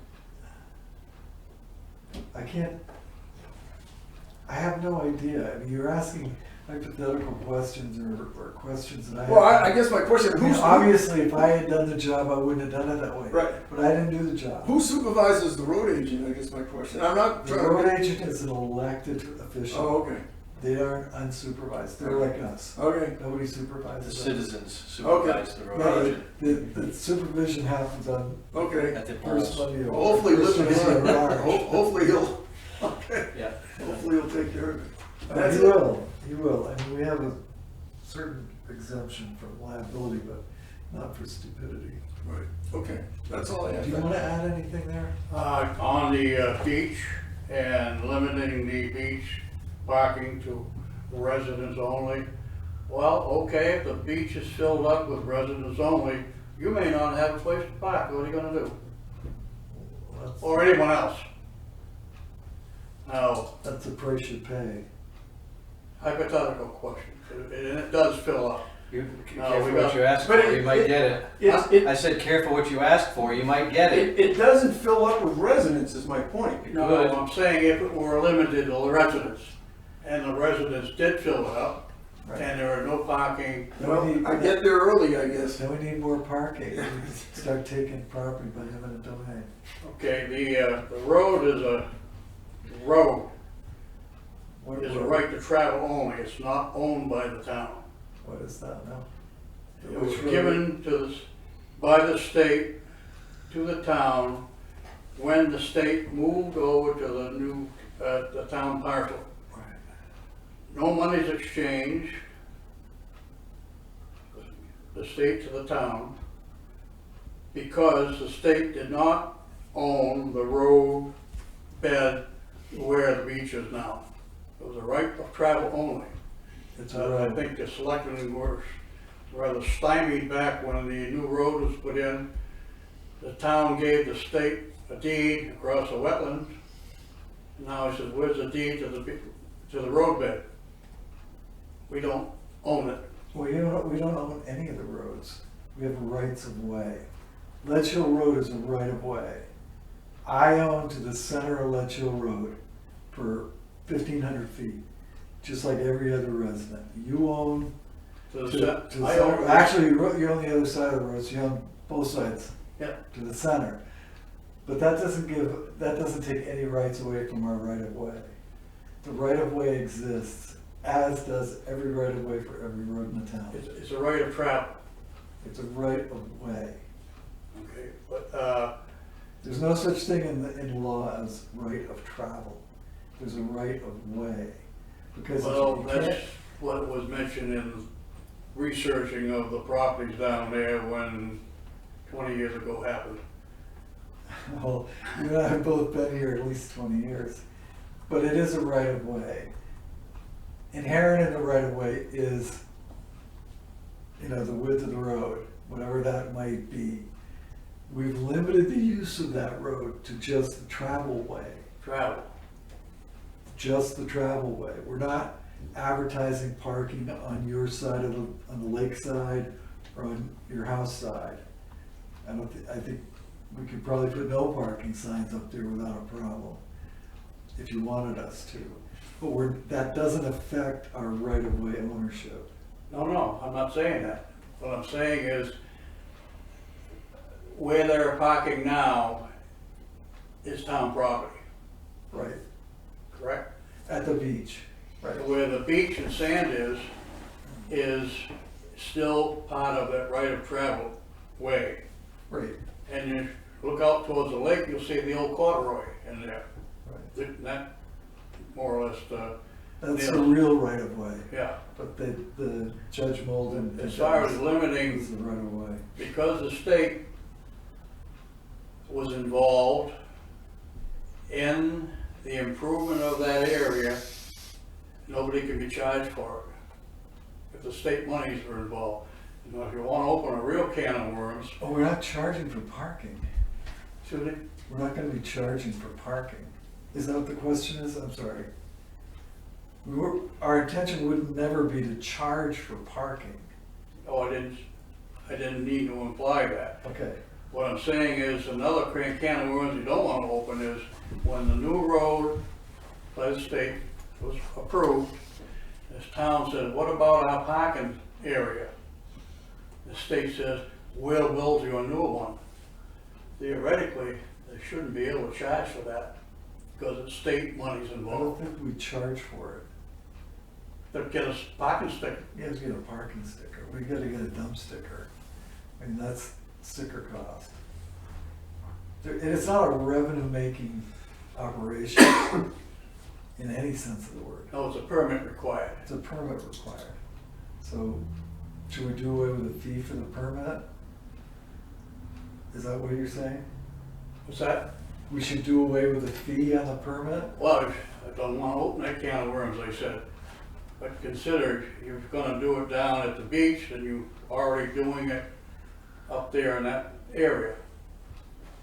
I have no idea. I mean, you're asking hypothetical questions or questions that I have. Well, I guess my question, I mean, who's, obviously, if I had done the job, I wouldn't have done it that way. right, But I didn't do the job. who supervises the road agent, I guess my question. I'm not The trying road to. agent is an elected official. Oh, okay, They aren't unsupervised. They're like us. okay, Nobody The supervises them. citizens supervise the road No, agent. the supervision happens on okay. At the first polls. Monday. of- Well, hopefully, first listen, Monday of March. hopefully he'll, okay, Yeah. hopefully he'll take care of it. He That's it. will, he will. I mean, we have a certain exemption from liability, but not for stupidity. Right, okay, that's all I have. Do you want to add anything there? On the beach and limiting the beach parking to residents only. Well, okay, if the beach is filled up with residents only, you may not have a place to park. What are you gonna do? That's- Or anyone else? Now, That's the price you pay. hypothetical question, and it does fill up. You, No, careful we what got- you ask but for, it- you might get it. It, I said careful what you ask for, you might get it. it doesn't fill up with residents is my point. No, Good. I'm saying if it were limited to the residents, and the residents did fill it up, Right. and there are no parking, Well, I get there early, I guess. Then we need more parking. We can start taking property by having a domain. okay, the road is a road, What is a road? right to travel only, it's not owned by the town. What is that now? It was Which road? given to the, by the state to the town when the state moved over to the new, the town parcel. Right. No money's exchanged, the state to the town, because the state did not own the road bed where the beach is now. It was a right of travel only. It's a I road. think the selectmen were rather stymied back when the new road was put in. The town gave the state a deed across the wetlands. Now he says, where's the deed to the roadbed? We don't own it. We don't own any of the roads. We have rights of way. Ledge Hill Road is a right of way. I own to the center of Ledge Hill Road for 1,500 feet, just like every other resident. You own To to the the se- I center. own- Actually, you're on the other side of the road, so you own both sides. Yeah. To the center. But that doesn't take any rights away from our right of way. The right of way exists, as does every right of way for every road in the town. It's a right of travel, It's a right of way. okay, but, There's no such thing in law as right of travel. There's a right of way. Because well, you that's can't, what was mentioned in researching of the properties down there when 20 years ago happened. well, you and I have both been here at least 20 years. But it is a right of way. Inherent in the right of way is, the width of the road, whatever that might be. We've limited the use of that road to just the travel way. Travel. Just the travel way. We're not advertising parking on your side of on the lake side or on your house side. I think we could probably put no parking signs up there without a problem, if you wanted us to. But that doesn't affect our right of way ownership. No, I'm not saying that. What I'm saying is, where they're parking now is town property, Right. correct? At the beach. And where the beach and sand is still part of that right of travel way. Right. And you look out towards the lake, you'll see the old corduroy in there. Right. That, more or less, That's Yeah. the real right of way. yeah. But the Judge Molden. As far as is limiting, the right of way. because the state was involved in the improvement of that area, nobody can be charged for it. If the state monies are involved. If you wanna open a real can of worms, Oh, we're not charging for parking. should it? We're not gonna be charging for parking. Is that what the question is? I'm sorry. Our intention would never be to charge for parking. Oh, I didn't need to imply that. Okay. What I'm saying is, another can of worms you don't wanna open is, when the new road by the state was approved, this town said, what about our parking area? The state says, we'll build you a new one. Theoretically, they shouldn't be able to charge for that, because it's state money's I don't involved. think we charge for it. They'll get a parking sticker. You have to get a parking sticker. We gotta get a dump sticker. I mean, that's sticker cost. And it's not a revenue-making operation in any sense of the word. No, it's a permit required. It's a permit required. So should we do away with a fee for the permit? Is that what you're saying? What's that? We should do away with the fee on the permit? Well, I don't wanna open that can of worms, I said. But consider, you're gonna do it down at the beach, and you're already doing it up there in that area.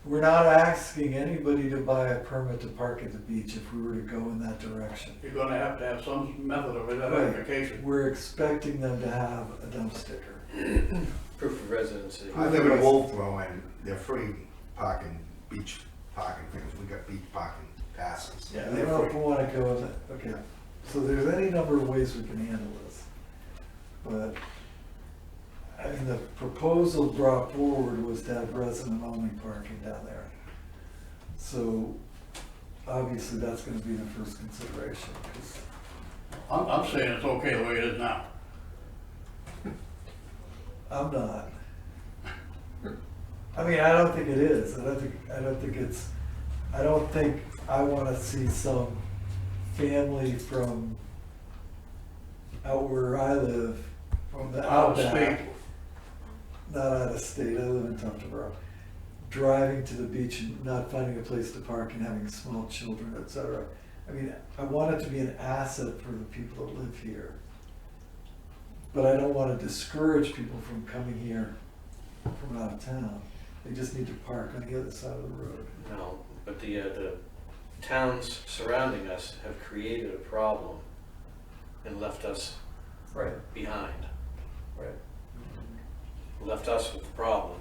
we're not asking anybody to buy a permit to park at the beach if we were to go in that direction. You're gonna have some method of identification. We're expecting them to have a dump sticker. Proof of residency. I live in Wolfboro and they're free parking, beach parking things. We got beach parking passes. Yeah, I they're don't know if free. we wanna go in that, okay, so there's any number of ways we can handle this. But, I mean, the proposal brought forward was to have resident-only parking down there. So, obviously, that's gonna be the first consideration, 'cause I'm saying it's okay the way it is now. I'm not. I mean, I don't think it is, I don't think I wanna see some family from out where I live, from the Out of outback, state. not out of state, I live in Tuftonboro, driving to the beach and not finding a place to park and having small children, et cetera. I mean, I want it to be an asset for the people that live here. But I don't wanna discourage people from coming here from out of town. They just need to park on the other side of the road. No, but the towns surrounding us have created a problem and left us Right. behind. Right. Left us with the problem.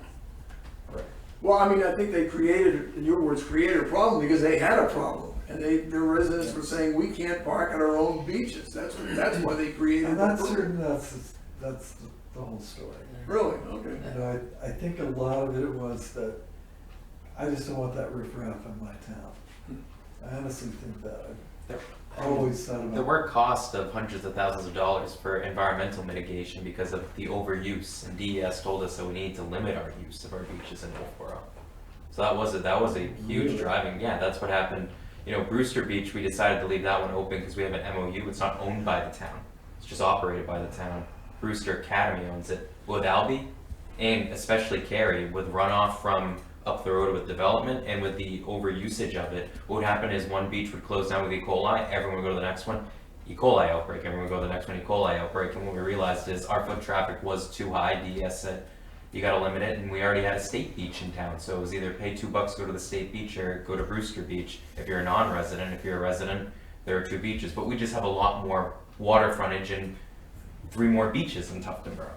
Right. Well, I mean, I think they created, in your words, created a problem because they had a problem. And their residents were saying, we can't park on our own beaches. That's why they created. I'm the not problem. certain that's the whole story. Really? Okay. You know, I think a lot of it was that I just don't want that riffraff in my town. I honestly think that. I've always thought about. There were costs of hundreds of thousands of dollars for environmental mitigation because of the overuse, and DES told us that we need to limit our use of our beaches in Wolfboro. So that was a huge Really? driving, yeah, that's what happened. You know, Brewster Beach, we decided to leave that one open because we have an MOU, it's not owned by the town. It's just operated by the town. Brewster Academy owns it. With Albee, and especially Cary, with runoff from up the road with development and with the overusage of it, what would happen is one beach would close down with E. coli, everyone would go to the next one, E. coli outbreak, everyone would go to the next one, E. coli outbreak, and what we realized is our foot traffic was too high, DES said, you gotta limit it, and we already had a state beach in town, so it was either pay $2 to go to the state beach or go to Brewster Beach. If you're a non-resident, if you're a resident, there are 2 beaches, but we just have a lot more water frontage and 3 more beaches in Tuftonboro.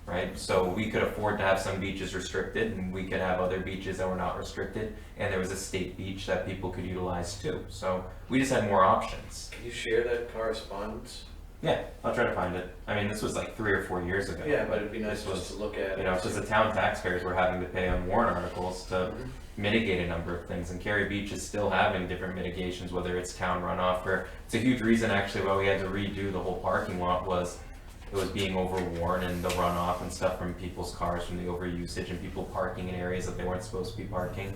Right, so we could afford to have some beaches restricted, and we could have other beaches that were not restricted, and there was a state beach that people could utilize too. So we just had more options. Can you share that correspondence? Yeah, I'll try to find it. I mean, this was like 3 or 4 years ago. Yeah, but it'd be nice This was, just to look at it. you know, because the town taxpayers were having to pay on warrant articles to mitigate a number of things, and Cary Beach is still having different mitigations, whether it's town runoff or it's a huge reason actually why we had to redo the whole parking lot was it was being overworn and the runoff and stuff from people's cars from the overusage and people parking in areas that they weren't supposed to be parking.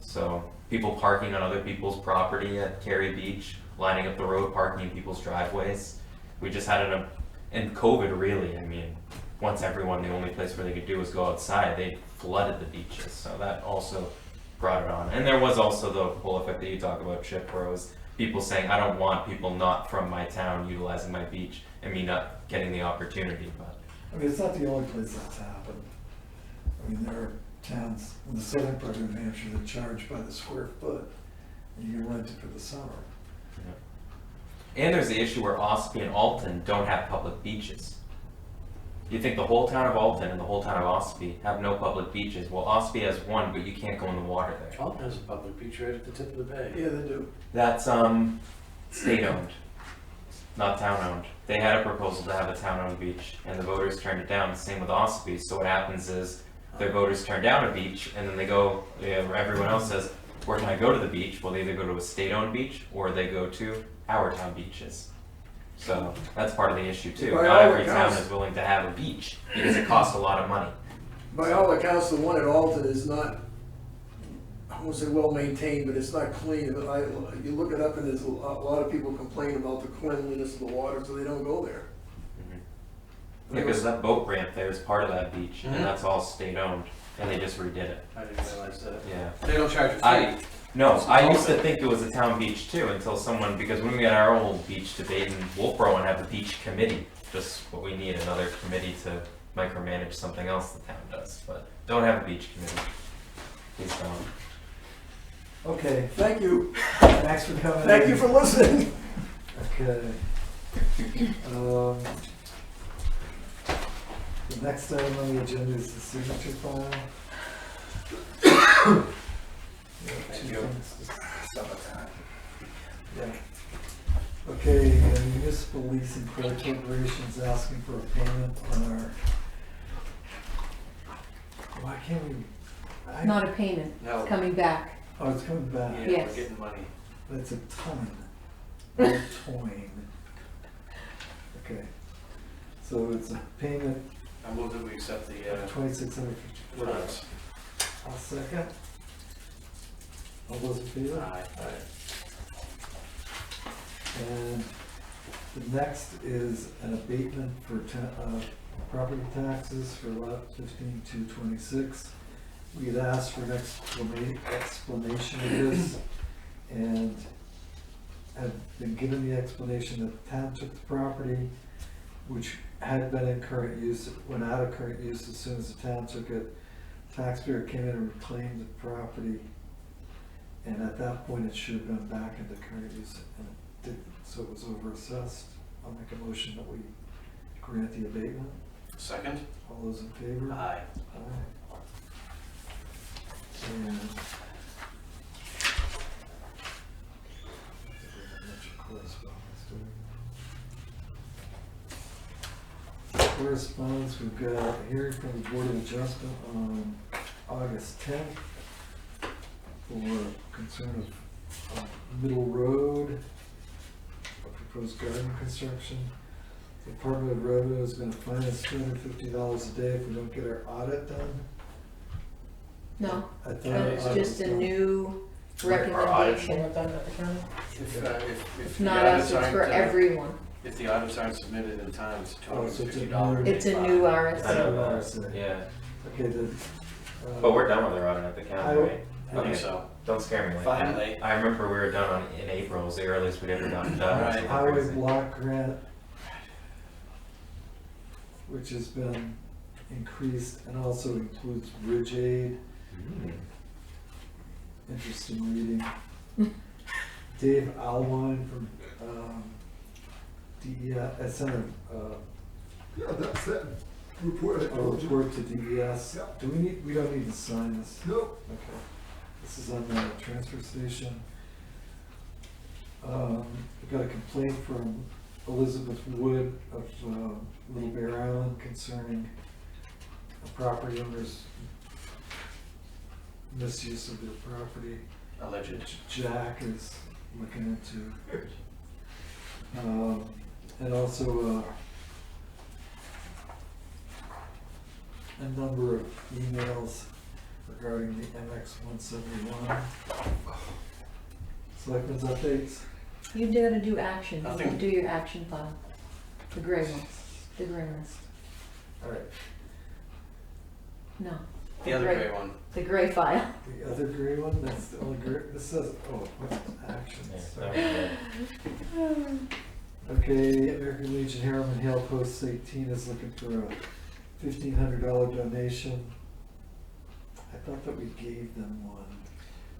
So people parking on other people's property at Cary Beach, lining up the road, parking in people's driveways. We just had and COVID really, I mean, once everyone, the only place where they could do was go outside, they flooded the beaches. So that also brought it on. And there was also the whole effect that you talk about, Chip, where it was people saying, I don't want people not from my town utilizing my beach and me not getting the opportunity, but. I mean, it's not the only place that's happened. I mean, there are towns in the southern part of New Hampshire that charge by the square foot, and you can rent it for the summer. And there's the issue where Ospey and Alton don't have public beaches. You think the whole town of Alton and the whole town of Ospey have no public beaches. Well, Ospey has one, but you can't go in the water there. Alton has a public beach right at the tip of the bay. Yeah, they do. That's state-owned, not town-owned. They had a proposal to have a town-owned beach, and the voters turned it down. Same with Ospey. So what happens is their voters turn down a beach, and then they go. Everyone else says, "Where can I go to the beach?" Well, they either go to a state-owned beach or they go to our town beaches. So that's part of the issue too. By Not all every town accounts- is willing to have a beach because it costs a lot of money. By all accounts, the one at Alton is not, I won't say well maintained, but it's not clean. But you look it up and there's a lot of people complain about the cleanliness of the water, so they don't go there. Because that boat ramp there is part of that beach, Mhm. and that's all state-owned, and they just redid it. I didn't realize that. Yeah. They don't charge a fee. I used to think it was a town beach too until someone, because when we had our old beach debate in Wolfboro and have the beach committee, just what we need, another committee to micromanage something else the town does, but don't have a beach committee. Please don't. Okay, Thank you. thanks for coming in. Thank you for listening. Okay. The next item on the agenda is the signature file. Thank you. Summertime. Yeah. Okay, the municipal leasing credit corporation's asking for a payment on our. Why can't we? Not a payment, No. it's coming back. Oh, it's coming back. Yeah, we're Yes. getting money. That's a ton. A toin. Okay. So it's a payment I move that we accept the, of $2,654. funds. I'll second. All those in favor? Aye. And the next is an abatement for property taxes for lot 15226. We had asked for an explanation of this, and had been given the explanation that the town took the property, which had been in current use, went out of current use as soon as the town took it. Taxpayer came in and reclaimed the property, and at that point, it should have gone back into current use, and it didn't, so it was overassessed. I'll make a motion that we grant the abatement. Second? All those in favor? Aye. Aye. And correspondence, we've got a hearing from the Board of Adjustment on August 10th for concern of Middle Road, a proposed garden construction. The Department of Revenue is gonna fine us $250 a day if we don't get our audit done. No, I thought it's our audit just was a done. new Our audits recommendation. weren't done at the county? If It's the not us, audits it's aren't, for everyone. if the audits aren't submitted in time, it's Oh, so it's a $250. new- It's a new I RSA. know RSA. that, yeah. Okay, But we're done with the audit at the county, right? I think Okay. so. Don't scare me like Finally. that. I remember we were done in April, was the earliest we'd ever gotten done. Right. Something Highway crazy. block grant, which has been increased and also includes bridge aid. Mm. Interesting reading. Dave Alwine from DES, I sent Yeah, that's that report I a told you. report to DES. Yeah. Do we don't need to sign this. No, Okay. This is on the transfer station. We got a complaint from Elizabeth Wood of Little Bear Island concerning a property owner's misuse of their property, Alleged. which Jack is looking into. And also a number of emails regarding the MX 171. Selectmen's updates. You gotta do action, you Nothing. can do your action file, the gray one, the gray list. All right, No. The other gray one. The gray file. the other gray one, that's the only gray, this says, oh, what's actions? Yeah, Sorry. that was good. Okay, American Legion Harriman Hill Post 18 is looking for a $1,500 donation. I thought that we gave them one.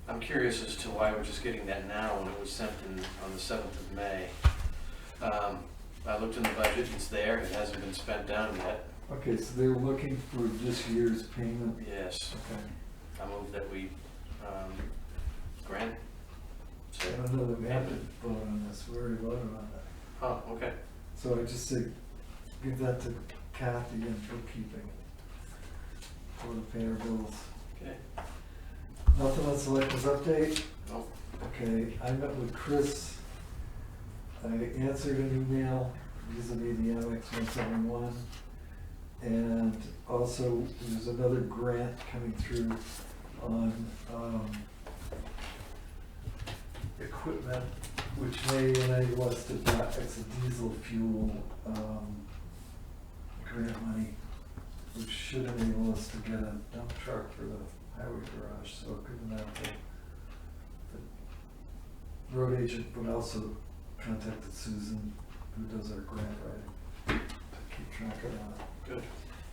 I'm curious as to why we're just getting that now when it was sent in on the 7th of May. I looked in the budget, it's there, it hasn't been spent down yet. Okay, so they're looking for this year's payment. Yes, Okay. I move that we, grant. I don't know that we have to vote on this, we already voted on that. Oh, okay. So I just say, give that to Kathy in bookkeeping for the pay our bills. Okay. Nothing on Selectmen's update? Nope. Okay, I met with Chris. I answered an email vis-a-vis the MX 171. And also, there's another grant coming through on equipment, which may enable us to buy, it's a diesel fuel grant money, which should enable us to get a dump truck for the highway garage, so given that the road agent would also contacted Susan, who does our grant writing, to keep track of that. Good.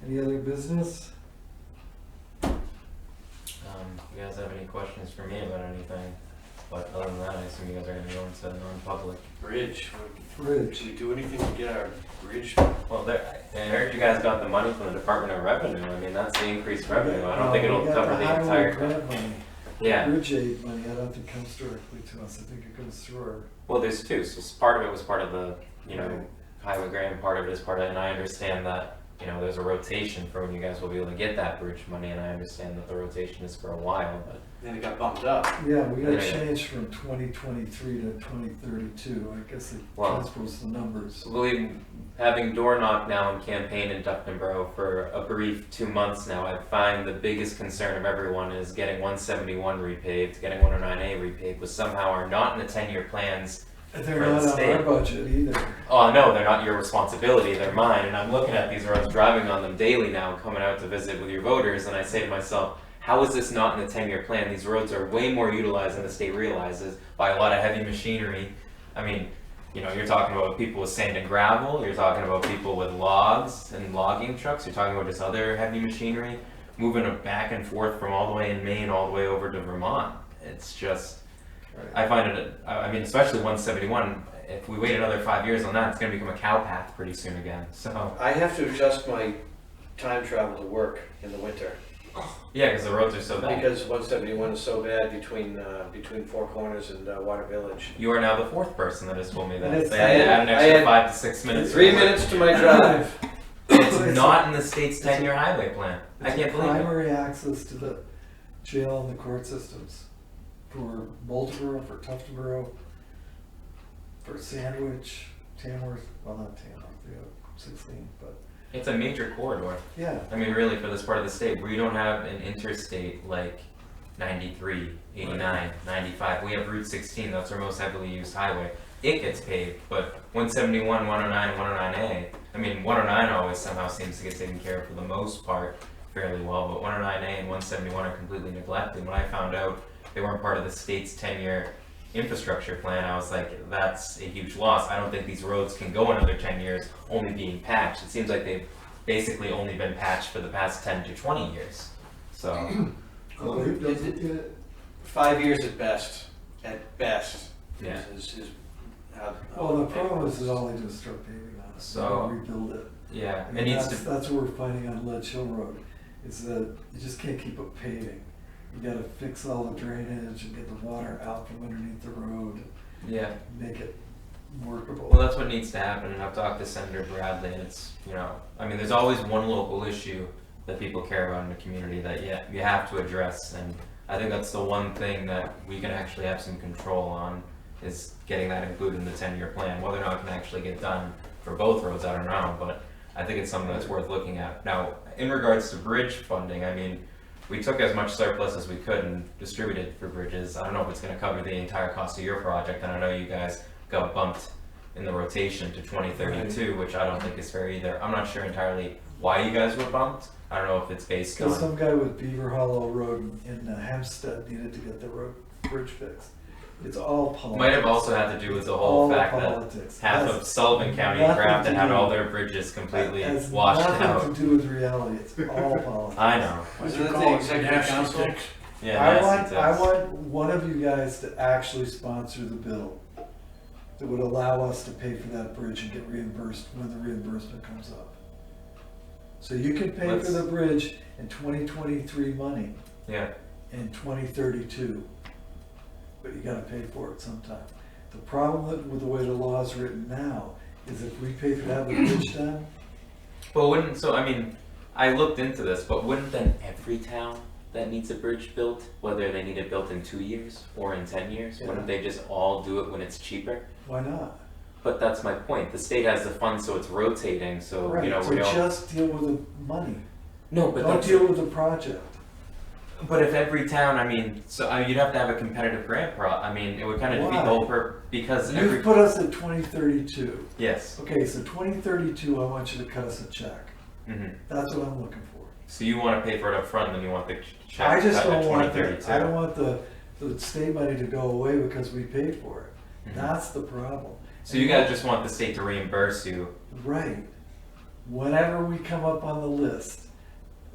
Any other business? You guys have any questions for me about anything? But other than that, I assume you guys are gonna go into non-public. Bridge, Bridge. should we do anything to get our bridge? Well, I heard you guys got the money from the Department of Revenue. I mean, that's the increased revenue. I don't think it'll We got cover the highway entire. grant money. Yeah. Bridge aid money, I don't think comes directly to us, I think it goes through our. Well, there's two. So part of it was part of the, highway grant. Part of it is part of it, and I understand that, there's a rotation for when you guys will be able to get that bridge money, and I understand that the rotation is for a while, but. Then it got bumped up. Yeah, we got Yeah. changed from 2023 to 2032, I guess it Well, transposes the numbers. So believe having door knock now and campaign in Ducknborough for a brief 2 months now, I find the biggest concern of everyone is getting 171 repaved, getting 109A repaved, which somehow are not in the 10-year plans. They're for the not on our state. budget either. Oh no, they're not your responsibility, they're mine, and I'm looking at these roads, driving on them daily now, coming out to visit with your voters, and I say to myself, how is this not in the 10-year plan? These roads are way more utilized than the state realizes by a lot of heavy machinery. I mean, you're talking about people with sand and gravel, you're talking about people with logs and logging trucks, you're talking about just other heavy machinery, moving them back and forth from all the way in Maine all the way over to Vermont. It's just, I find it, especially 171, if we wait another 5 years on that, it's gonna become a cow path pretty soon again, so. I have to adjust my time travel to work in the winter. Yeah, because the roads are so bad. Because 171 is so bad between Four Corners and Water Village. You are now the fourth person that has told me that. It's- They had to add an I extra had 5 to 6 minutes. 3 minutes to my drive. It's not in the state's 10-year highway plan. I can't believe it. Primary access to the jail and the court systems for Boltonboro, for Tuftonboro, for Sandwich, Tamworth, well not Tamworth, they have 16, but It's a major corridor. yeah. I mean, really, for this part of the state, we don't have an interstate like 93, 89, 95. We have Route 16, that's our most heavily used highway. It gets paved, but 171, 109, 109A, 109 always somehow seems to get taken care of for the most part fairly well, but 109A and 171 are completely neglected. When I found out they weren't part of the state's 10-year infrastructure plan, I was like, that's a huge loss. I don't think these roads can go another 10 years only being patched. It seems like they've basically only been patched for the past 10 to 20 years. So, Well, it doesn't get, 5 years at best. At best. Yeah. Is how. well, the problem is all they do is start paving on it, So- rebuild it. yeah, I it mean, needs that's, to, that's what we're finding on Ledge Hill Road, is that you just can't keep up paving. You gotta fix all the drainage and get the water out from underneath the road, yeah. make it workable. Well, that's what needs to happen, and I've talked to Senator Bradley, and it's, there's always one local issue that people care about in the community that, you have to address, and I think that's the one thing that we can actually have some control on, is getting that included in the 10-year plan. Whether or not it can actually get done for both roads, I don't know, but I think it's something that's worth looking at. Now, in regards to bridge funding, we took as much surplus as we could and distributed for bridges. I don't know if it's gonna cover the entire cost of your project, and I know you guys got bumped in the rotation to 2032, which I don't think is fair either. I'm not sure entirely why you guys were bumped. I don't know if it's based Because on, some guy with Beaver Hollow Road in Hempstead needed to get the bridge fixed. It's all politics. might have also had to do with the All whole fact that politics. half Has of Sullivan County nothing Grafton to had do- all their bridges completely has washed nothing out. to do with reality. It's all politics. I know. Isn't that the executive Nasty council? sticks. Yeah, I nasty want tips. one of you guys to actually sponsor the bill that would allow us to pay for that bridge and get reimbursed when the reimbursement comes up. So you can pay for the bridge in 2023 money Yeah. in 2032, but you gotta pay for it sometime. The problem with the way the law is written now is if we pay for to have the bridge done, But wouldn't, I looked into this, but wouldn't then every town that needs a bridge built, whether they need it built in 2 years or in 10 years, Yeah. wouldn't they just all do it when it's cheaper? why not? But that's my point. The state has the funds, so it's rotating, so, Right, we so don't. just deal with the money, No, but don't that's, deal with the project. but if every town, you'd have to have a competitive grant it would kind of defeat the whole because You've every, put us at 2032. yes. Okay, so 2032, I want you to cut us a check. Hmm. That's what I'm looking for. So you want to pay for it up front, and then you want the check I just cut at don't want 2032. I don't want the state money to go away because we paid for it. Mhm. That's the problem. So you guys just want the state to reimburse you. Right. Whenever we come up on the list,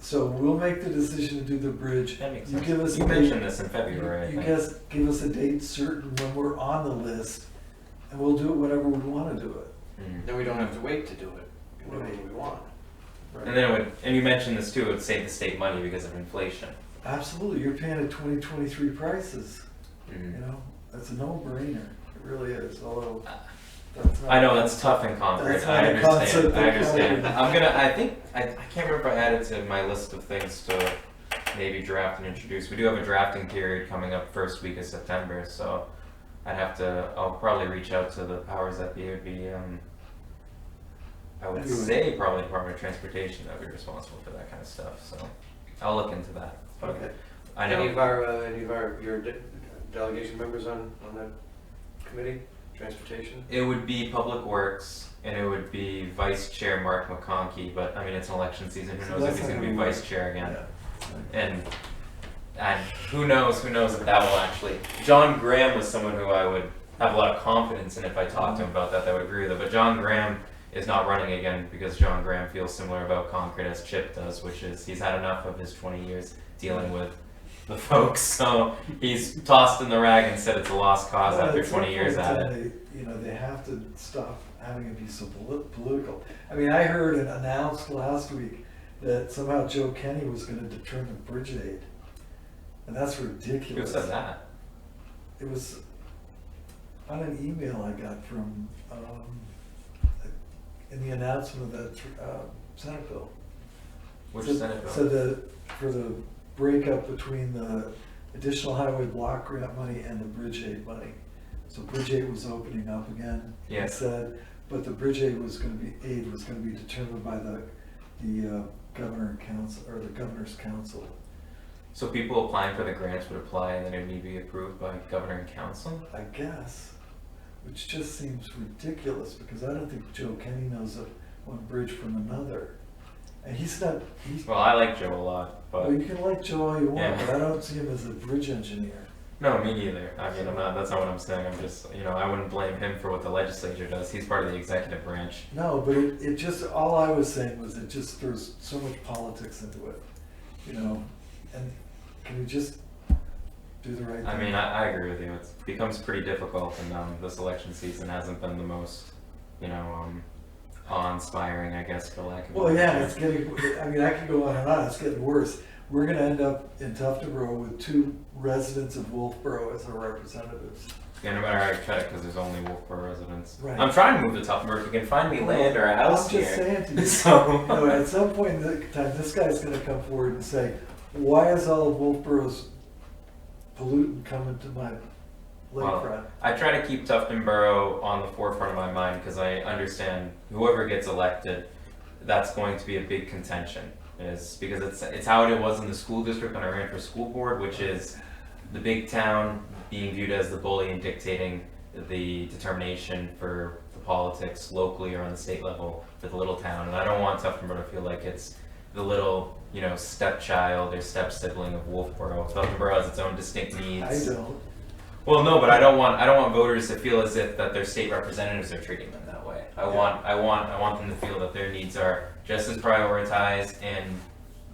So we'll make the decision to do the bridge. That makes You sense. give us You a date. mentioned this in February, I You think. guys give us a date certain when we're on the list, and we'll do it whenever we wanna do it. Mm. Then we don't have to wait to do it. We can do it when we want. And then it would, and you mentioned this too, it would save the state money because of inflation. Absolutely, you're paying at 2023 prices, Mm. you know, that's a no-brainer, it really is, although that's not. I know that's tough in Concord. That's not I a understand. concept I that understand. Concord- I'm gonna. I think I can't remember if I added to my list of things to maybe draft and introduce. We do have a drafting period coming up first week of September, so I'd have to. I'll probably reach out to the powers that be. It would be. I would Anyway. say probably Department of Transportation that would be responsible for that kind of stuff. So I'll look into that. But Okay. I know. Any of your delegation members on that committee, transportation? It would be Public Works, and it would be Vice Chair Mark McConkey, but I mean, it's election season, who So knows if that's he's not gonna be gonna Vice Chair again. Yeah. And who knows if that will actually, John Graham was someone who I would have a lot of confidence in if I talked to him about that, I would agree with it, but John Graham is not running again because John Graham feels similar about Concord as Chip does, which is he's had enough of his 20 years dealing with the folks, so he's tossed in the rag and said it's a lost cause Well, after at some 20 years point at in it. time, You know, they have to stop having it be so political. I mean, I heard it announced last week that somehow Joe Kenny was gonna determine bridge aid. And that's Who ridiculous. said that? It was on an email I got from, in the announcement of that, Senate bill. Which So- Senate bill? So for the breakup between the additional highway block grant money and the bridge aid money. So bridge aid was opening up again. It Yes. said, but the bridge aid was gonna be determined by the governor and council, or the governor's council. So people applying for the grants would apply and then it would need to be approved by governor and council? I guess, which just seems ridiculous, because I don't think Joe Kenny knows one bridge from another. And he's, Well, I like Joe a lot, but well, you can like Joe all you want, Yeah. but I don't see him as a bridge engineer. no, me neither. I mean, that's not what I'm saying. I'm just, I wouldn't blame him for what the legislature does. He's part of the executive branch. No, but it just, all I was saying was it just throws so much politics into it, and can we just do the right thing? I mean, I agree with you. It becomes pretty difficult and this election season hasn't been the most, awe-inspiring, I guess, for lack of a Well, yeah, better it's getting, I mean, I could go on and on, it's getting worse. We're gonna end up in Tuftonboro with 2 residents of Wolfboro as our representatives. Yeah, no matter how you cut it, because there's only Wolfboro residents. Right. I'm trying to move to Tuftonboro. If you can find me land or a house I'm just here. saying to you, So- at some point in the time, this guy's gonna come forward and say, why is all of Wolfboro's pollutant coming to my lakefront? I try to keep Tuftonboro on the forefront of my mind because I understand whoever gets elected, that's going to be a big contention. Is because it's how it was in the school district when I ran for school board, which is the big town being viewed as the bully and dictating the determination for the politics locally or on the state level for the little town. And I don't want Tuftonboro to feel like it's the little, stepchild or step sibling of Wolfboro. Tuftonboro has its own distinct needs. I don't. Well, no, but I don't want voters to feel as if that their state representatives are treating them that way. I want them to feel that their needs are just as prioritized and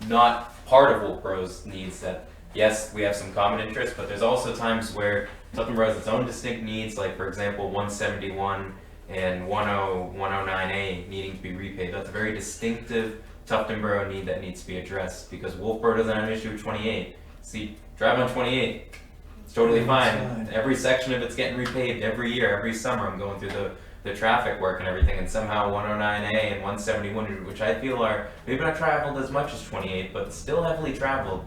not part of Wolfboro's needs. That yes, we have some common interests, but there's also times where Tuftonboro has its own distinct needs, like for example 171 and 109A needing to be repaid. That's a very distinctive Tuftonboro need that needs to be addressed because Wolfboro doesn't have an issue with 28. See, drive on 28. It's totally Yeah, fine. it's fine. Every section of it's getting repaved every year, every summer. I'm going through the traffic work and everything, and somehow 109A and 171, which I feel are maybe not traveled as much as 28, but still heavily traveled.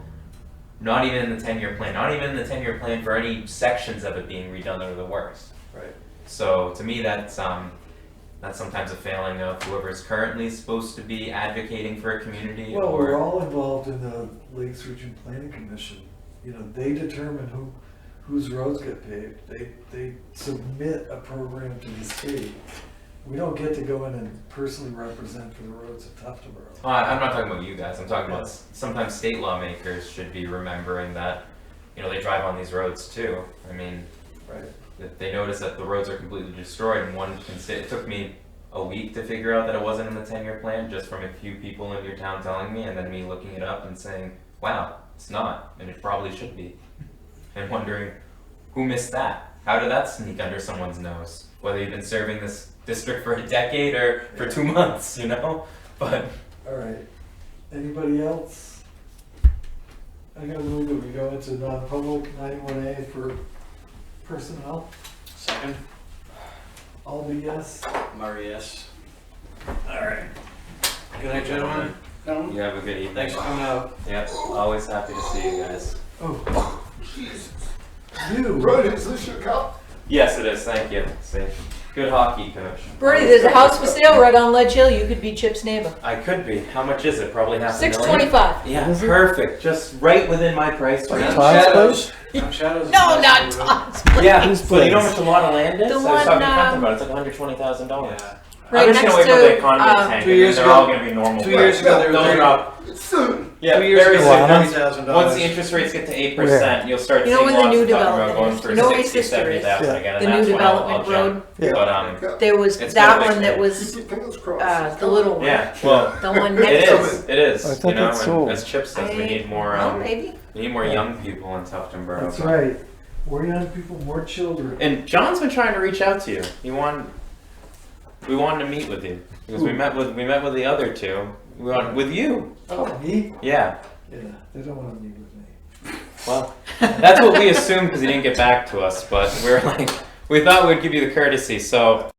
Not even in the 10-year plan. Not even in the 10-year plan for any sections of it being redone that are the worst. Right. So to me, that's sometimes a failing of whoever's currently supposed to be advocating for a community. Well, or we're all involved in the Lakes Region Planning Commission. They determine whose roads get paved. They submit a program to the state. We don't get to go in and personally represent for the roads of Tuftonboro. I'm not talking about you guys. I'm talking about sometimes state lawmakers should be remembering that, they drive on these roads too. I mean, Right. if they notice that the roads are completely destroyed and one can say, it took me a week to figure out that it wasn't in the 10-year plan, just from a few people in your town telling me, and then me looking it up and saying, wow, it's not, and it probably should be. And wondering, who missed that? How did that sneak under someone's nose? Whether you've been serving this district for a decade or for 2 months, you know? But All right. Anybody else? I'm gonna move that we go into non-public 91A for personnel. Second, All be yes. Murray, yes. All right. Good night, gentlemen. you have a good evening. Thanks for coming out. Yep, always happy to see you guys. Oh, Jesus. you. Brody, is this your cup? Yes, it is. Thank you. See, good hockey coach. Bernie, there's a house for sale right on Ledge Hill. You could be Chip's neighbor. I could be. How much is it? Probably half a million. $625. Yeah, Is it? perfect. Just right within my price range. Todd's Shadows. is No, nice not neighborhood. Todd's place. Yeah, Whose but you know how place? much a lot of land is? The I was one, talking to Quentin about it. It's like $120,000. Yeah. Right I'm just next gonna wait for the to, economy to tank, 2 and years they're ago- all gonna be normal. 2 years ago, they were They'll 30. drop. Soon. Yeah, 2 years very ago, soon. $30,000. Once the interest rates get to 8%, you'll start You know seeing where the lots new of talking about development going is? for You know where 60, his sister is? 70,000 again, and the new that's when I'll development jump. road. But There was It's that gonna one be that cool. was Keep your fingers crossed. the little one. yeah, well, The one it next to is. It is. I thought You know, that's and sold. as Chip says, we need more. Well, maybe. We need more young people in Tufton Borough. That's right. More young people, more children. And John's been trying to reach out to you. We wanted to meet with you because we met with the other two. We want with you. Oh, me? Yeah. Yeah, they don't want to meet with me. Well, that's what we assumed because he didn't get back to us. But we were like, we thought we'd give you the courtesy. So